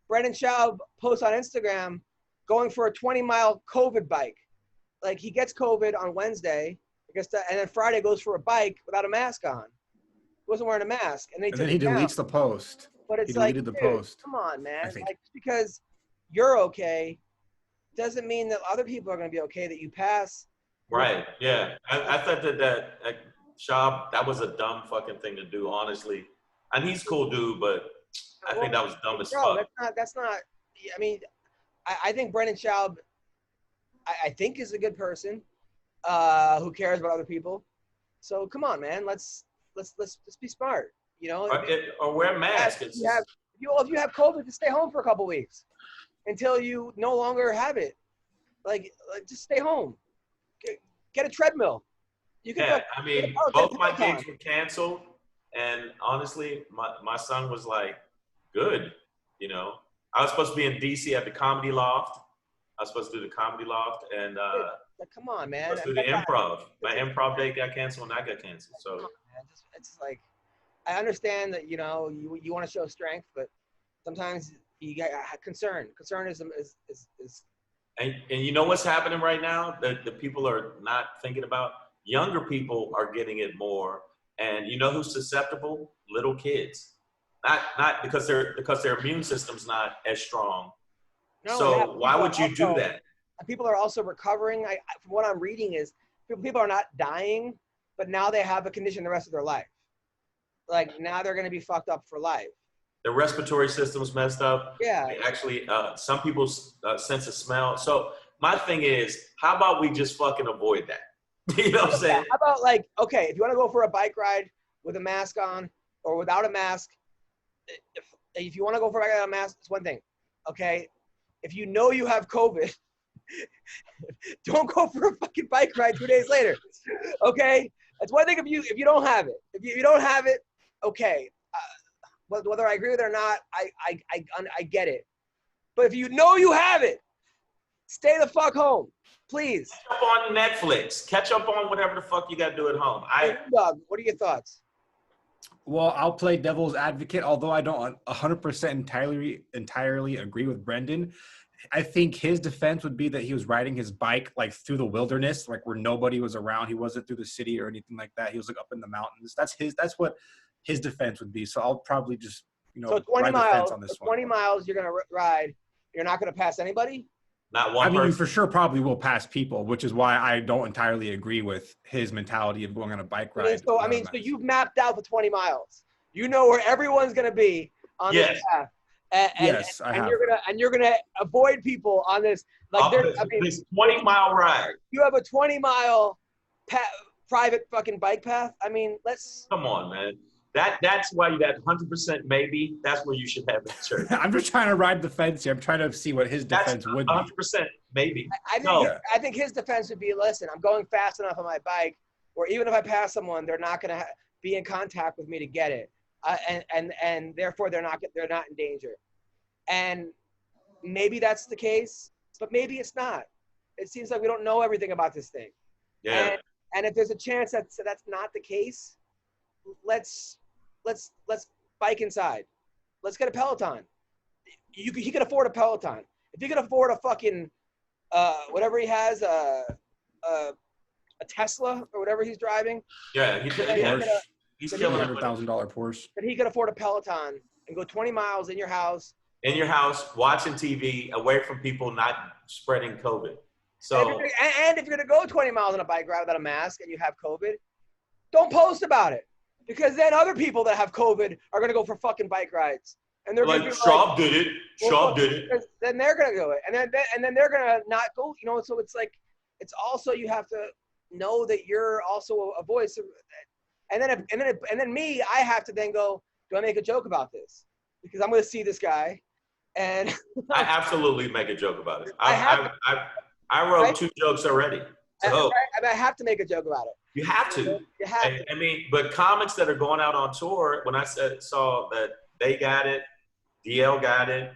Brendan Schaub posts on Instagram going for a 20-mile COVID bike. Like he gets COVID on Wednesday, and then Friday goes for a bike without a mask on. He wasn't wearing a mask, and then he deletes the post. But it's deleted the post. Come on, man! Like just because you're okay doesn't mean that other people are going to be okay. That you pass. Right. Yeah. I thought that Schaub, that was a dumb fucking thing to do, honestly. And he's a cool dude, but I think that was dumb as fuck. That's not. I mean, I think Brendan Schaub I think is a good person who cares about other people. So come on, man, let's be smart. You know, or wear masks. If you have COVID, just stay home for a couple weeks until you no longer have it. Like just stay home. Get a treadmill. You can I mean, both my gigs were canceled, and honestly, my son was like, "Good," you know. I was supposed to be in DC at the Comedy Loft. I was supposed to do the Comedy Loft, and come on, man. Let's do the improv. My improv date got canceled, and I got canceled. So it's like, I understand that you know you want to show strength, but sometimes you get concern. Concern is and you know what's happening right now that the people are not thinking about? Younger people are getting it more, and you know who's susceptible? Little kids. Not because their immune system's not as strong. No, so why would you do that? People are also recovering. From what I'm reading is people are not dying, but now they have a condition the rest of their life. Like now they're going to be fucked up for life. The respiratory system's messed up. Yeah. Actually, some people's sense of smell. So my thing is, how about we just fucking avoid that? You know what I'm saying? How about like, okay, if you want to go for a bike ride with a mask on or without a mask, if you want to go for a bike ride without a mask, it's one thing. Okay. If you know you have COVID, don't go for a fucking bike ride 2 days later. Okay. That's one thing if you don't have it. If you don't have it, okay. Whether I agree with it or not, I get it. But if you know you have it, stay the fuck home, please. Catch up on Netflix. Catch up on whatever the fuck you got to do at home. Doug, what are your thoughts? Well, I'll play devil's advocate, although I don't 100% entirely agree with Brendan. I think his defense would be that he was riding his bike like through the wilderness, like where nobody was around. He wasn't through the city or anything like that. He was like up in the mountains. That's what his defense would be. So I'll probably just, so 20 ride miles, the fence on this 20 miles you're going to ride. You're not going to pass anybody? Not one person. You for sure probably will pass people, which is why I don't entirely agree with his mentality of going on a bike ride. So you've mapped out the 20 miles. You know where everyone's going to be on this path. Yes, I have. You're gonna avoid people on this. Like this 20-mile ride. You have a 20-mile private fucking bike path. I mean, come on, man. That's why you got 100% maybe. That's where you should have that church. I'm just trying to ride the fence here. I'm trying to see what his defense would be. 100% maybe. I think his defense would be, listen, I'm going fast enough on my bike, or even if I pass someone, they're not gonna be in contact with me to get it. And therefore they're not in danger. And maybe that's the case, but maybe it's not. It seems like we don't know everything about this thing. Yeah. And if there's a chance that's not the case, let's bike inside. Let's get a Peloton. He can afford a Peloton. If he can afford a fucking whatever he has, a Tesla or whatever he's driving. Yeah, he's killing $100,000 Porsche. But he could afford a Peloton and go 20 miles in your house. In your house, watching TV, away from people, not spreading COVID. So, and if you're gonna go 20 miles on a bike ride without a mask and you have COVID, don't post about it, because then other people that have COVID are gonna go for fucking bike rides, and they're like gonna be Schwab did it. Schwab did it. Then they're gonna do it, and then they're gonna not go. You know, so it's like it's also you have to know that you're also a voice. And then me, I have to then go, do I make a joke about this? Because I'm going to see this guy. And I absolutely make a joke about it. I wrote 2 jokes already. So I have to make a joke about it. You have to. You have to. I mean, but comics that are going out on tour, when I saw that they got it, DL got it,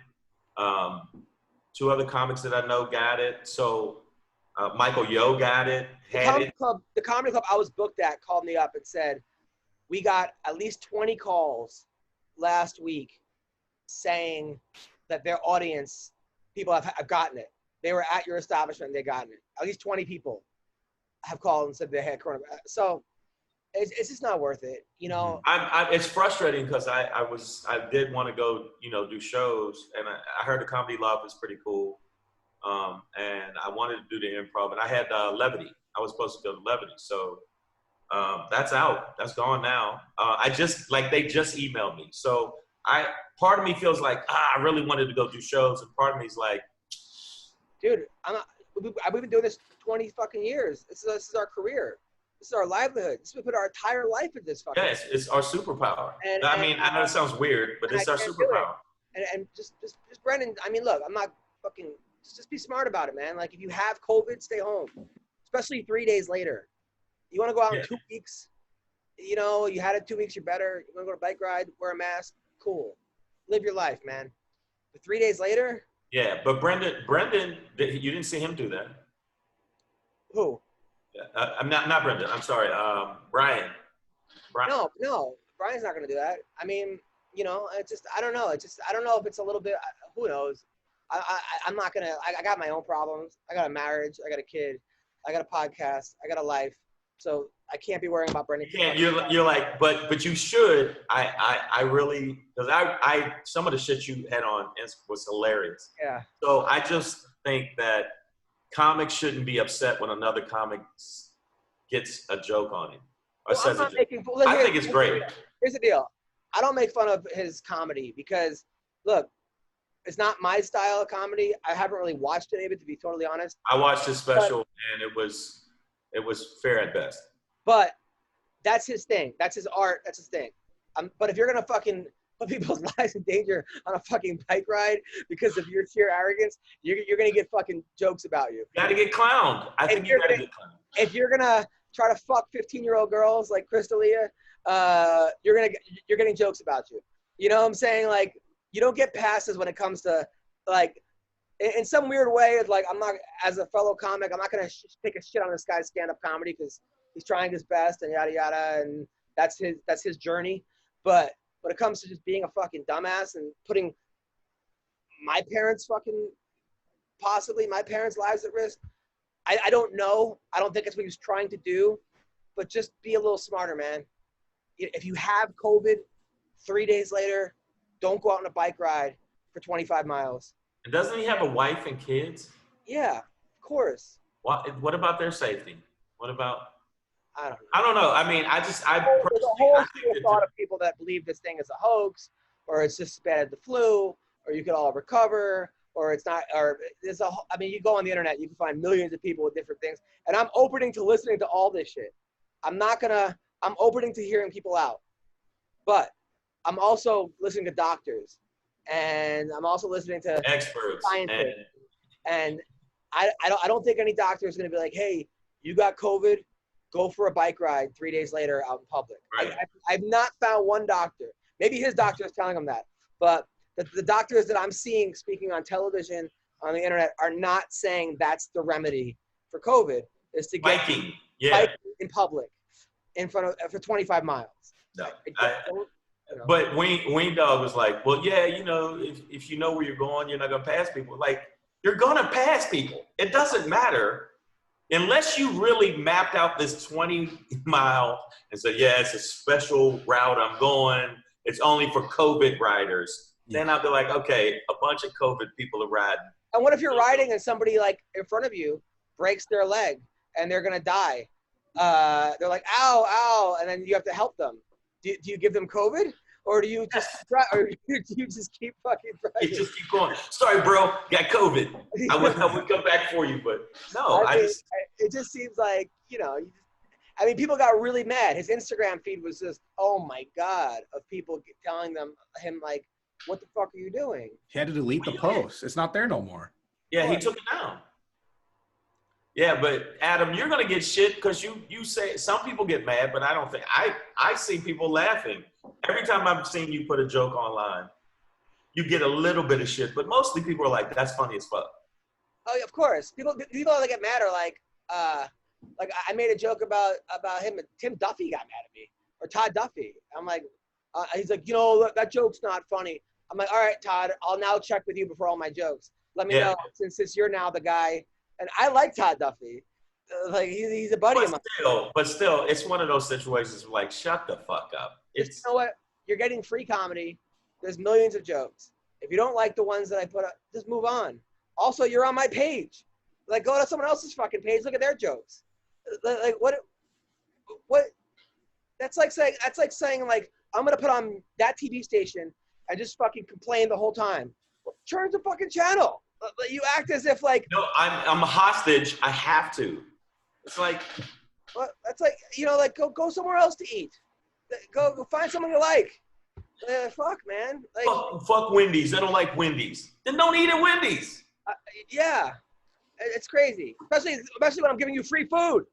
2 other comics that I know got it. So Michael Yo got it. The comedy club I was booked at called me up and said, we got at least 20 calls last week saying that their audience, people have gotten it. They were at your establishment and they gotten it. At least 20 people have called and said they had coronavirus. So it's just not worth it, you know. It's frustrating because I did want to go, do shows, and I heard the Comedy Love is pretty cool. And I wanted to do the improv, and I had Levity. I was supposed to go to Levity, so that's out. That's gone now. They just emailed me, so part of me feels like I really wanted to go do shows, and part of me is like, dude, we've been doing this 20 fucking years. This is our career. This is our livelihood. We put our entire life in this fucking. Yes, it's our superpower. I know it sounds weird, but it's our superpower. And just Brendan. I mean, look, I'm not fucking. Just be smart about it, man. Like, if you have COVID, stay home. Especially 3 days later. You want to go out in 2 weeks? You know, you had it 2 weeks, you're better. You want to go on a bike ride, wear a mask, cool. Live your life, man. But 3 days later? Yeah, but Brendan, you didn't see him do that. Who? I'm not Brendan. I'm sorry, Brian. No, Brian's not going to do that. I mean, you know, it's just, I don't know. I don't know if it's a little bit, who knows? I'm not going to, I got my own problems. I got a marriage. I got a kid. I got a podcast. I got a life. So I can't be worrying about Brendan. Yeah, you're like, but you should. I really, because I some of the shit you had on was hilarious. Yeah. So I just think that comics shouldn't be upset when another comic gets a joke on him or says a joke. I think it's great. Here's the deal. I don't make fun of his comedy because, look, it's not my style of comedy. I haven't really watched any of it, to be totally honest. I watched his special, and it was fair at best. But that's his thing. That's his art. That's his thing. But if you're going to fucking put people's lives in danger on a fucking bike ride because of your sheer arrogance, you're going to get fucking jokes about you. You got to get clowned. I think you got to get clowned. If you're going to try to fuck 15-year-old girls like Crystalia, you're getting jokes about you. You know what I'm saying? Like, you don't get passes when it comes to, like, in some weird way, it's like, I'm not, as a fellow comic, I'm not going to take a shit on this guy's stand-up comedy because he's trying his best and yada, yada, and that's his journey. But when it comes to just being a fucking dumbass and putting my parents' lives at risk, I don't know. I don't think that's what he was trying to do, but just be a little smarter, man. If you have COVID, 3 days later, don't go out on a bike ride for 25 miles. And doesn't he have a wife and kids? Yeah, of course. What about their safety? What about? I don't know. I mean, there's a whole school of thought of people that believe this thing is a hoax, or it's just as bad as the flu, or you could all recover, or it's not, or there's I mean, you go on the internet, you can find millions of people with different things. And I'm opening to listening to all this shit. I'm opening to hearing people out. But I'm also listening to doctors, and I'm also listening to experts, scientists. And I don't think any doctor is going to be like, hey, you got COVID, go for a bike ride 3 days later out in public. Right. I've not found one doctor. Maybe his doctor is telling him that. But the doctors that I'm seeing speaking on television, on the internet, are not saying that's the remedy for COVID, is to get biking in public in front of for 25 miles. No. But Wayne Dog was like, well, yeah, you know, if you know where you're going, you're not going to pass people. Like, you're going to pass people. It doesn't matter. Unless you really mapped out this 20-mile and said, yeah, it's a special route I'm going. It's only for COVID riders. Then I'll be like, okay, a bunch of COVID people are riding. And what if you're riding and somebody, like, in front of you breaks their leg and they're going to die? They're like, ow, ow, and then you have to help them. Do you give them COVID, or do you just keep fucking driving? You just keep going. Sorry, bro, got COVID. I would come back for you, but no. It just seems like, you know, I mean, people got really mad. His Instagram feed was just, oh my God, of people telling him like, what the fuck are you doing? He had to delete the post. It's not there no more. Yeah, he took it down. Yeah, but Adam, you're gonna get shit because you say some people get mad, but I don't think I see people laughing every time I've seen you put a joke online. You get a little bit of shit, but mostly people are like, "That's funny as fuck." Oh, yeah, of course. People that get mad are like I made a joke about him. Tim Duffy got mad at me, or Todd Duffy. I'm like, he's like, you know, that joke's not funny. I'm like, all right, Todd, I'll now check with you before all my jokes. Let me know since you're now the guy. And I like Todd Duffy. Like, he's a buddy of mine. But still, it's one of those situations where, like, shut the fuck up. You know what? You're getting free comedy. There's millions of jokes. If you don't like the ones that I put up, just move on. Also, you're on my page. Like, go to someone else's fucking page. Look at their jokes. Like, what? That's like saying, like, I'm going to put on that TV station and just fucking complain the whole time. Well, change the fucking channel. You act as if like. No, I'm a hostage. I have to. It's like. Well, that's like, like go somewhere else to eat. Go find someone you like. Fuck, man. Like, fuck Wendy's. I don't like Wendy's. Then don't eat at Wendy's. Yeah, it's crazy. Especially when I'm giving you free food.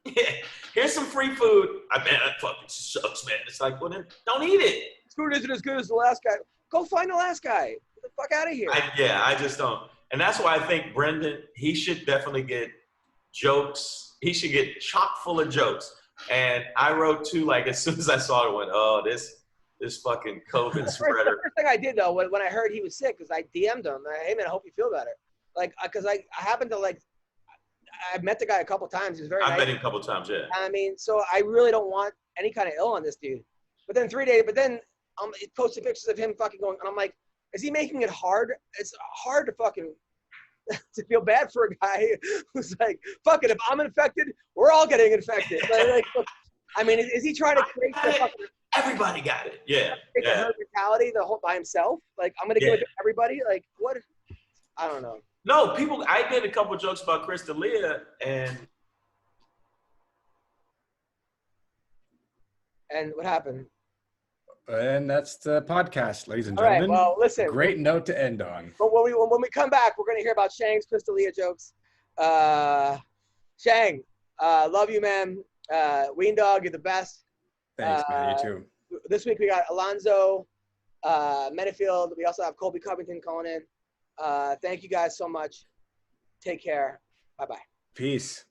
Yeah, here's some free food. I mean, that fucking sucks, man. It's like, well, then don't eat it. This food isn't as good as the last guy. Go find the last guy. Get the fuck out of here. I just don't. And that's why I think Brendan, he should definitely get jokes. He should get chock full of jokes. And I wrote too, like, as soon as I saw it, I went, oh, this fucking COVID spreader. The first thing I did, though, when I heard he was sick, because I DM'd him, hey, man, I hope you feel better. Like, because I happened to, like, I've met the guy a couple times. He was very nice. I've met him a couple times, yeah. I mean, so I really don't want any kind of ill on this dude. But then 3 days, he posted pictures of him fucking going, and I'm like, is he making it hard? It's hard to fucking to feel bad for a guy who's like, fuck it, if I'm infected, we're all getting infected. Like, I mean, is he trying to create the fucking... Everybody got it, yeah. The herd mentality by himself? Like, I'm going to give it to everybody? Like, what? I don't know. No, I did a couple jokes about Chris D'Elia, and what happened? And that's the podcast, ladies and gentlemen. All right, well, listen. Great note to end on. But when we come back, we're going to hear about Shang's Chris D'Elia jokes. Shang, love you, man. Ween Dog, you're the best. Thanks, man. You too. This week we got Alonzo Menifield. We also have Colby Covington calling in. Thank you guys so much. Take care. Bye-bye. Peace.